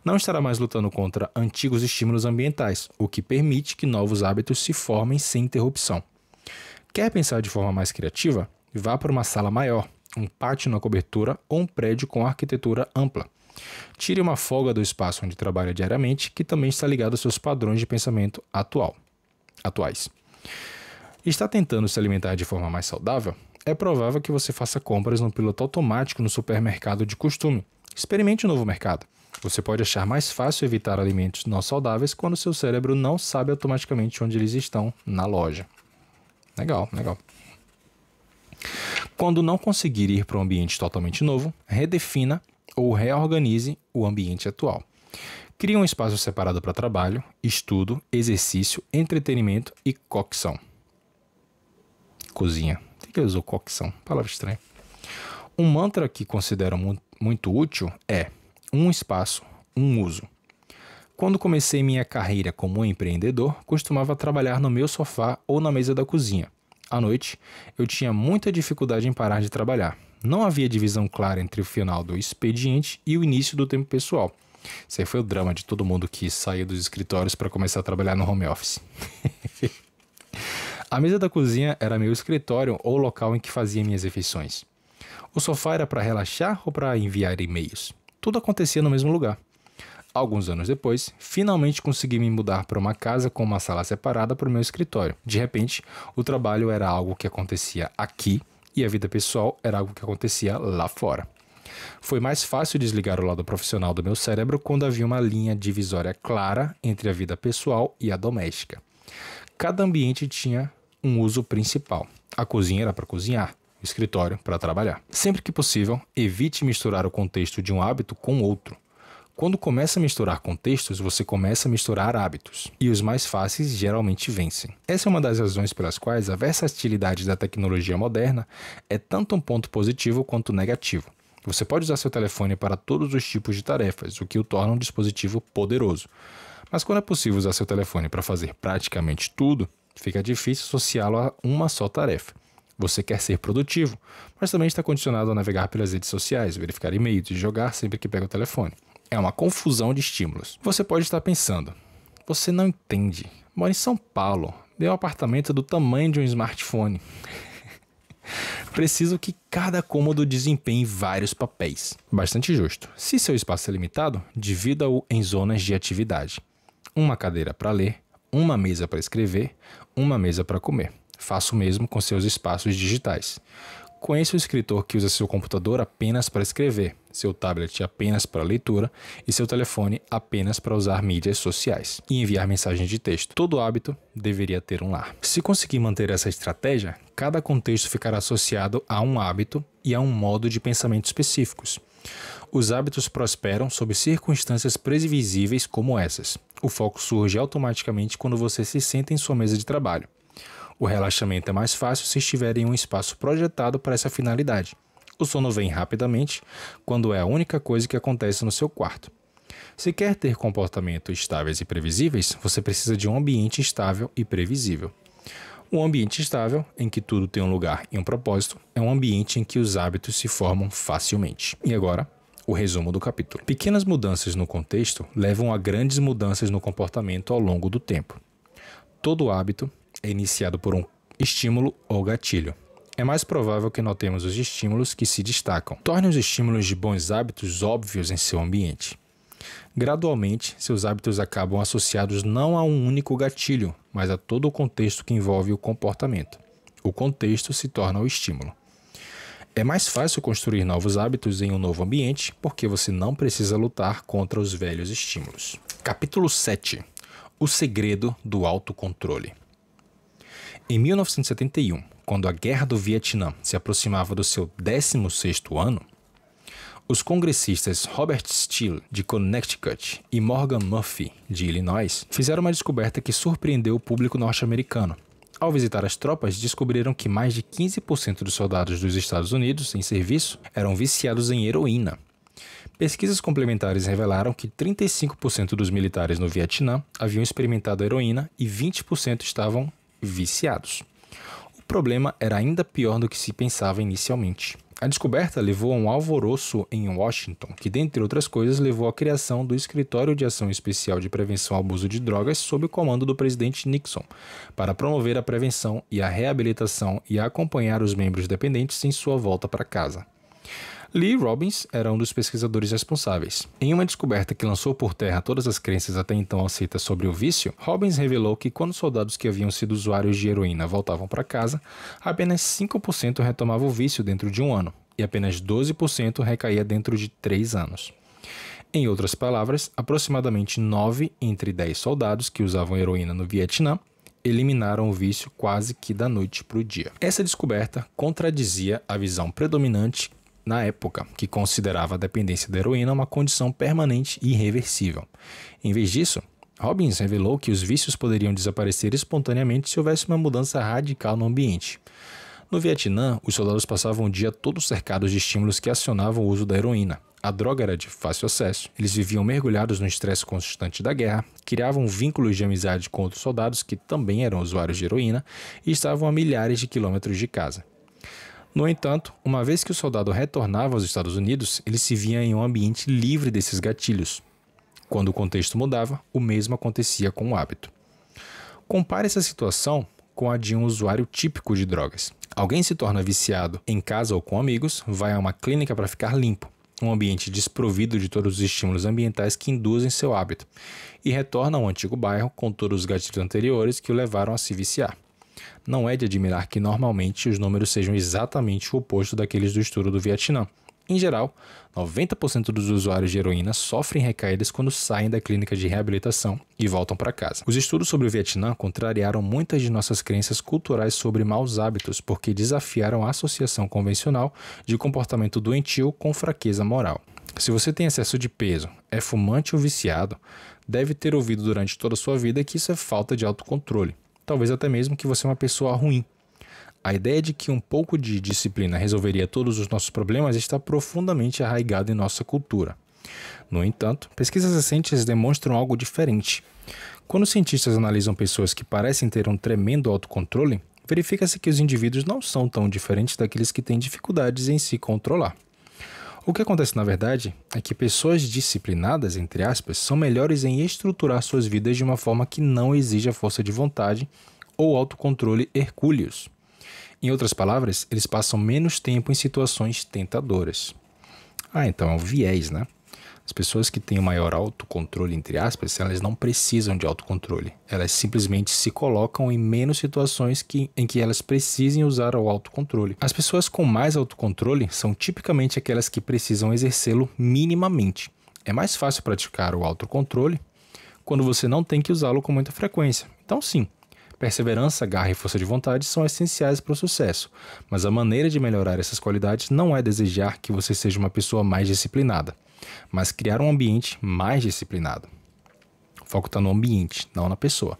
Não estará mais lutando contra antigos estímulos ambientais, o que permite que novos hábitos se formem sem interrupção. Quer pensar de forma mais criativa? Vá para uma sala maior, um pátio na cobertura ou um prédio com arquitetura ampla. Tire uma folga do espaço onde trabalha diariamente, que também está ligado aos seus padrões de pensamento atuais. Está tentando se alimentar de forma mais saudável? É provável que você faça compras no piloto automático no supermercado de costume. Experimente um novo mercado. Você pode achar mais fácil evitar alimentos não saudáveis quando seu cérebro não sabe automaticamente onde eles estão na loja. Legal. Quando não conseguir ir para um ambiente totalmente novo, redefina ou reorganize o ambiente atual. Crie um espaço separado para trabalho, estudo, exercício, entretenimento e cocção. Cozinha. Por que ele usou cocção? Palavra estranha. Um mantra que considero muito útil é: um espaço, um uso. Quando comecei minha carreira como empreendedor, costumava trabalhar no meu sofá ou na mesa da cozinha. À noite, eu tinha muita dificuldade em parar de trabalhar. Não havia divisão clara entre o final do expediente e o início do tempo pessoal. Esse aí foi o drama de todo mundo que saía dos escritórios para começar a trabalhar no home office. A mesa da cozinha era meu escritório ou local em que fazia minhas refeições. O sofá era para relaxar ou para enviar e-mails. Tudo acontecia no mesmo lugar. Alguns anos depois, finalmente consegui me mudar para uma casa com uma sala separada para o meu escritório. De repente, o trabalho era algo que acontecia aqui e a vida pessoal era algo que acontecia lá fora. Foi mais fácil desligar o lado profissional do meu cérebro quando havia uma linha divisória clara entre a vida pessoal e a doméstica. Cada ambiente tinha um uso principal. A cozinha era para cozinhar, o escritório para trabalhar. Sempre que possível, evite misturar o contexto de um hábito com outro. Quando começa a misturar contextos, você começa a misturar hábitos. E os mais fáceis geralmente vencem. Essa é uma das razões pelas quais a versatilidade da tecnologia moderna é tanto um ponto positivo quanto negativo. Você pode usar seu telefone para todos os tipos de tarefas, o que o torna um dispositivo poderoso. Mas quando é possível usar seu telefone para fazer praticamente tudo, fica difícil associá-lo a uma só tarefa. Você quer ser produtivo, mas também está condicionado a navegar pelas redes sociais, verificar e-mails e jogar sempre que pega o telefone. É uma confusão de estímulos. Você pode estar pensando: você não entende. Mora em São Paulo. Meu apartamento é do tamanho de um smartphone. Preciso que cada cômodo desempenhe vários papéis. Bastante justo. Se seu espaço é limitado, divida-o em zonas de atividade. Uma cadeira para ler, uma mesa para escrever, uma mesa para comer. Faça o mesmo com seus espaços digitais. Conheça o escritor que usa seu computador apenas para escrever, seu tablet apenas para leitura e seu telefone apenas para usar mídias sociais e enviar mensagens de texto. Todo hábito deveria ter um lar. Se conseguir manter essa estratégia, cada contexto ficará associado a um hábito e a um modo de pensamento específicos. Os hábitos prosperam sob circunstâncias previsíveis como essas. O foco surge automaticamente quando você se senta em sua mesa de trabalho. O relaxamento é mais fácil se estiver em um espaço projetado para essa finalidade. O sono vem rapidamente quando é a única coisa que acontece no seu quarto. Se quer ter comportamentos estáveis e previsíveis, você precisa de um ambiente estável e previsível. Um ambiente estável, em que tudo tem um lugar e um propósito, é um ambiente em que os hábitos se formam facilmente. E agora, o resumo do capítulo. Pequenas mudanças no contexto levam a grandes mudanças no comportamento ao longo do tempo. Todo hábito é iniciado por um estímulo ou gatilho. É mais provável que notemos os estímulos que se destacam. Torne os estímulos de bons hábitos óbvios em seu ambiente. Gradualmente, seus hábitos acabam associados não a um único gatilho, mas a todo o contexto que envolve o comportamento. O contexto se torna o estímulo. É mais fácil construir novos hábitos em um novo ambiente porque você não precisa lutar contra os velhos estímulos. Capítulo 7. O segredo do autocontrole. Em 1971, quando a Guerra do Vietnã se aproximava do seu 16º ano, os congressistas Robert Steele, de Connecticut, e Morgan Murphy, de Illinois, fizeram uma descoberta que surpreendeu o público norte-americano. Ao visitar as tropas, descobriram que mais de 15% dos soldados dos Estados Unidos em serviço eram viciados em heroína. Pesquisas complementares revelaram que 35% dos militares no Vietnã haviam experimentado heroína e 20% estavam viciados. O problema era ainda pior do que se pensava inicialmente. A descoberta levou a um alvoroço em Washington, que, dentre outras coisas, levou à criação do Escritório de Ação Especial de Prevenção ao Abuso de Drogas sob o comando do presidente Nixon, para promover a prevenção e a reabilitação e acompanhar os membros dependentes em sua volta para casa. Lee Robbins era um dos pesquisadores responsáveis. Em uma descoberta que lançou por terra todas as crenças até então aceitas sobre o vício, Robbins revelou que quando soldados que haviam sido usuários de heroína voltavam para casa, apenas 5% retomavam o vício dentro de um ano, e apenas 12% recaía dentro de 3 anos. Em outras palavras, aproximadamente 9 entre 10 soldados que usavam heroína no Vietnã eliminaram o vício quase que da noite para o dia. Essa descoberta contradizia a visão predominante na época, que considerava a dependência da heroína uma condição permanente e irreversível. Em vez disso, Robbins revelou que os vícios poderiam desaparecer espontaneamente se houvesse uma mudança radical no ambiente. No Vietnã, os soldados passavam o dia todo cercados de estímulos que acionavam o uso da heroína. A droga era de fácil acesso, eles viviam mergulhados no estresse constante da guerra, criavam vínculos de amizade com outros soldados que também eram usuários de heroína e estavam a milhares de quilômetros de casa. No entanto, uma vez que o soldado retornava aos Estados Unidos, ele se via em um ambiente livre desses gatilhos. Quando o contexto mudava, o mesmo acontecia com o hábito. Compare essa situação com a de um usuário típico de drogas. Alguém se torna viciado em casa ou com amigos, vai a uma clínica para ficar limpo, um ambiente desprovido de todos os estímulos ambientais que induzem seu hábito, e retorna ao antigo bairro com todos os gatilhos anteriores que o levaram a se viciar. Não é de admirar que normalmente os números sejam exatamente o oposto daqueles do estudo do Vietnã. Em geral, 90% dos usuários de heroína sofrem recaídas quando saem da clínica de reabilitação e voltam para casa. Os estudos sobre o Vietnã contrariaram muitas de nossas crenças culturais sobre maus hábitos porque desafiaram a associação convencional de comportamento doentio com fraqueza moral. Se você tem excesso de peso, é fumante ou viciado, deve ter ouvido durante toda a sua vida que isso é falta de autocontrole. Talvez até mesmo que você é uma pessoa ruim. A ideia de que um pouco de disciplina resolveria todos os nossos problemas está profundamente arraigada em nossa cultura. No entanto, pesquisas recentes demonstram algo diferente. Quando cientistas analisam pessoas que parecem ter um tremendo autocontrole, verifica-se que os indivíduos não são tão diferentes daqueles que têm dificuldades em se controlar. O que acontece na verdade é que pessoas disciplinadas, entre aspas, são melhores em estruturar suas vidas de uma forma que não exija força de vontade ou autocontrole hercúleos. Em outras palavras, eles passam menos tempo em situações tentadoras. Então é um viés, né? As pessoas que têm o maior autocontrole, entre aspas, elas não precisam de autocontrole. Elas simplesmente se colocam em menos situações em que elas precisem usar o autocontrole. As pessoas com mais autocontrole são tipicamente aquelas que precisam exercê-lo minimamente. É mais fácil praticar o autocontrole quando você não tem que usá-lo com muita frequência. Então sim, perseverança, garra e força de vontade são essenciais para o sucesso, mas a maneira de melhorar essas qualidades não é desejar que você seja uma pessoa mais disciplinada, mas criar um ambiente mais disciplinado. O foco está no ambiente, não na pessoa.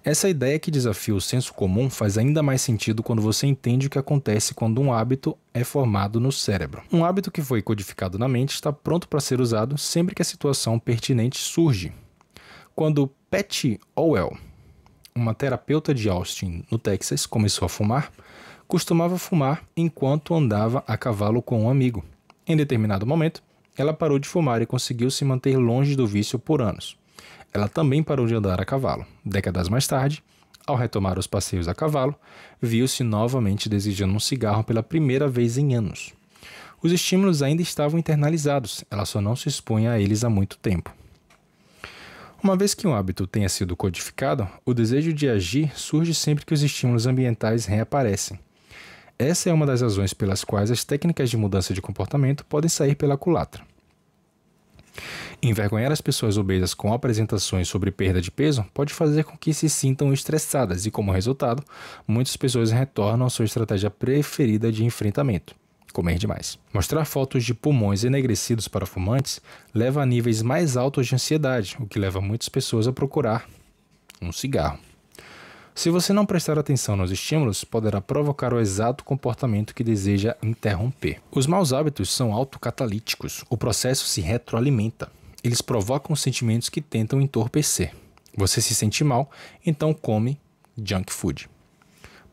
Essa ideia que desafia o senso comum faz ainda mais sentido quando você entende o que acontece quando um hábito é formado no cérebro. Um hábito que foi codificado na mente está pronto para ser usado sempre que a situação pertinente surge. Quando Pat Howell, Uma terapeuta de Austin, no Texas, começou a fumar. Costumava fumar enquanto andava a cavalo com um amigo. Em determinado momento, ela parou de fumar e conseguiu se manter longe do vício por anos. Ela também parou de andar a cavalo. Décadas mais tarde, ao retomar os passeios a cavalo, viu-se novamente desejando um cigarro pela primeira vez em anos. Os estímulos ainda estavam internalizados, ela só não se expunha a eles há muito tempo. Uma vez que um hábito tenha sido codificado, o desejo de agir surge sempre que os estímulos ambientais reaparecem. Essa é uma das razões pelas quais as técnicas de mudança de comportamento podem sair pela culatra. Envergonhar as pessoas obesas com apresentações sobre perda de peso pode fazer com que se sintam estressadas e, como resultado, muitas pessoas retornam à sua estratégia preferida de enfrentamento: comer demais. Mostrar fotos de pulmões enegrecidos para fumantes leva a níveis mais altos de ansiedade, o que leva muitas pessoas a procurar um cigarro. Se você não prestar atenção nos estímulos, poderá provocar o exato comportamento que deseja interromper. Os maus hábitos são autocatalíticos. O processo se retroalimenta. Eles provocam sentimentos que tentam entorpecer. Você se sente mal, então come junk food.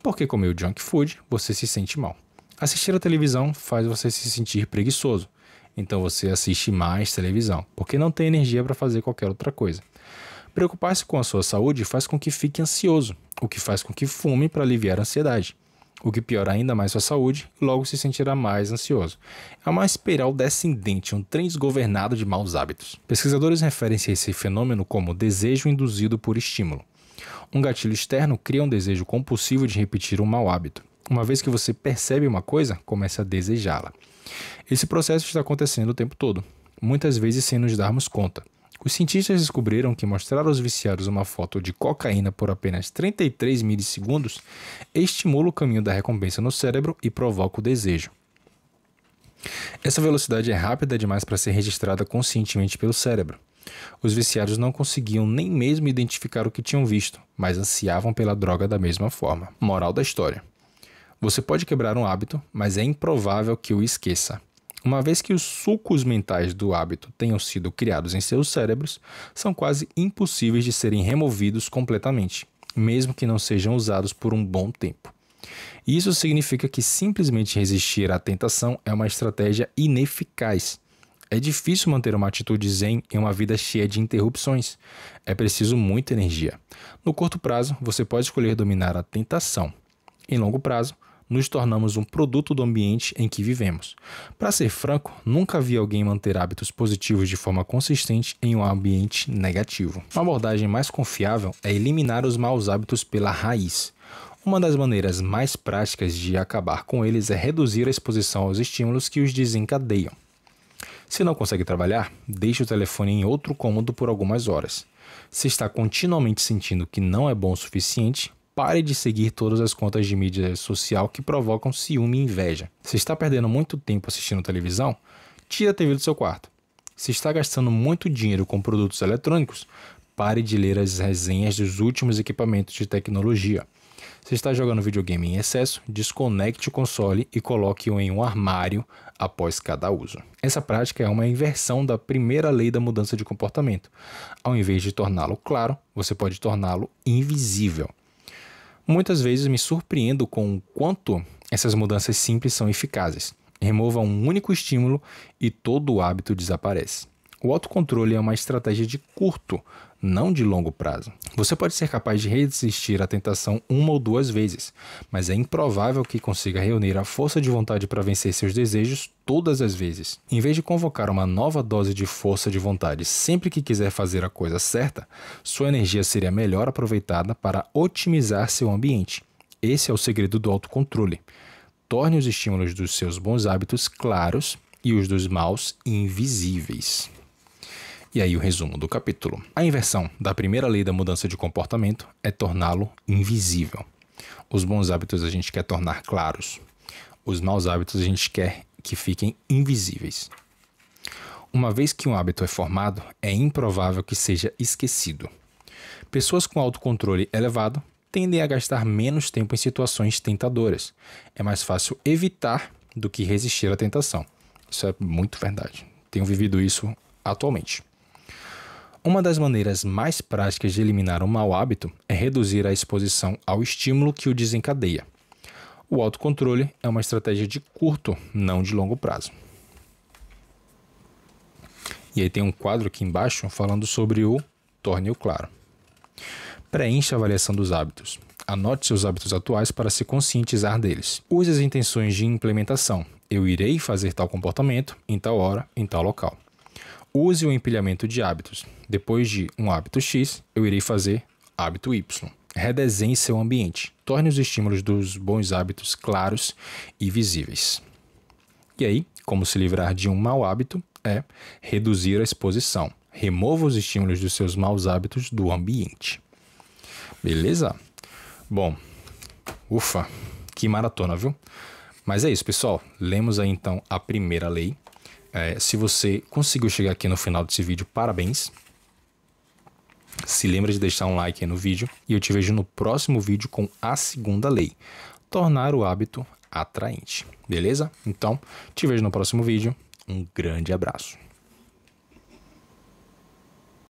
Porque comeu junk food, você se sente mal. Assistir a televisão faz você se sentir preguiçoso. Então você assiste mais televisão, porque não tem energia para fazer qualquer outra coisa. Preocupar-se com a sua saúde faz com que fique ansioso, o que faz com que fume para aliviar a ansiedade, o que piora ainda mais sua saúde e logo se sentirá mais ansioso. É uma espiral descendente, um trem desgovernado de maus hábitos. Pesquisadores referem-se a esse fenômeno como desejo induzido por estímulo. Um gatilho externo cria um desejo compulsivo de repetir um mau hábito. Uma vez que você percebe uma coisa, começa a desejá-la. Esse processo está acontecendo o tempo todo, muitas vezes sem nos darmos conta. Os cientistas descobriram que mostrar aos viciados uma foto de cocaína por apenas 33 milissegundos estimula o caminho da recompensa no cérebro e provoca o desejo. Essa velocidade é rápida demais para ser registrada conscientemente pelo cérebro. Os viciados não conseguiam nem mesmo identificar o que tinham visto, mas ansiavam pela droga da mesma forma. Moral da história: você pode quebrar um hábito, mas é improvável que o esqueça. Uma vez que os sulcos mentais do hábito tenham sido criados em seus cérebros, são quase impossíveis de serem removidos completamente, mesmo que não sejam usados por um bom tempo. Isso significa que simplesmente resistir à tentação é uma estratégia ineficaz. É difícil manter uma atitude zen em uma vida cheia de interrupções. É preciso muita energia. No curto prazo, você pode escolher dominar a tentação. Em longo prazo, nos tornamos um produto do ambiente em que vivemos. Para ser franco, nunca vi alguém manter hábitos positivos de forma consistente em um ambiente negativo. Uma abordagem mais confiável é eliminar os maus hábitos pela raiz. Uma das maneiras mais práticas de acabar com eles é reduzir a exposição aos estímulos que os desencadeiam. Se não consegue trabalhar, deixe o telefone em outro cômodo por algumas horas. Se está continuamente sentindo que não é bom o suficiente, pare de seguir todas as contas de mídia social que provocam ciúme e inveja. Se está perdendo muito tempo assistindo televisão, tire a TV do seu quarto. Se está gastando muito dinheiro com produtos eletrônicos, pare de ler as resenhas dos últimos equipamentos de tecnologia. Se está jogando videogame em excesso, desconecte o console e coloque-o em um armário após cada uso. Essa prática é uma inversão da primeira lei da mudança de comportamento. Ao invés de torná-lo claro, você pode torná-lo invisível. Muitas vezes me surpreendo com o quanto essas mudanças simples são eficazes. Remova um único estímulo e todo o hábito desaparece. O autocontrole é uma estratégia de curto, não de longo prazo. Você pode ser capaz de resistir à tentação uma ou duas vezes, mas é improvável que consiga reunir a força de vontade para vencer seus desejos todas as vezes. Em vez de convocar uma nova dose de força de vontade sempre que quiser fazer a coisa certa, sua energia seria melhor aproveitada para otimizar seu ambiente. Esse é o segredo do autocontrole. Torne os estímulos dos seus bons hábitos claros e os dos maus invisíveis. E aí o resumo do capítulo. A inversão da primeira lei da mudança de comportamento é torná-lo invisível. Os bons hábitos a gente quer tornar claros. Os maus hábitos a gente quer que fiquem invisíveis. Uma vez que um hábito é formado, é improvável que seja esquecido. Pessoas com autocontrole elevado tendem a gastar menos tempo em situações tentadoras. É mais fácil evitar do que resistir à tentação. Isso é muito verdade. Tenho vivido isso atualmente. Uma das maneiras mais práticas de eliminar um mau hábito é reduzir a exposição ao estímulo que o desencadeia. O autocontrole é uma estratégia de curto, não de longo prazo. E aí tem um quadro aqui embaixo falando sobre o torne-o claro. Preencha a avaliação dos hábitos. Anote seus hábitos atuais para se conscientizar deles. Use as intenções de implementação. Eu irei fazer tal comportamento em tal hora, em tal local. Use o empilhamento de hábitos. Depois de um hábito X, eu irei fazer hábito Y. Redesenhe seu ambiente. Torne os estímulos dos bons hábitos claros e visíveis. E aí, como se livrar de um mau hábito é reduzir a exposição. Remova os estímulos dos seus maus hábitos do ambiente. Beleza? Bom, ufa, que maratona, viu? Mas é isso, pessoal. Lemos aí então a primeira lei. Se você conseguiu chegar aqui no final desse vídeo, parabéns. Se lembra de deixar um like aí no vídeo. E eu te vejo no próximo vídeo com a segunda lei. Tornar o hábito atraente. Beleza? Então, te vejo no próximo vídeo. Um grande abraço.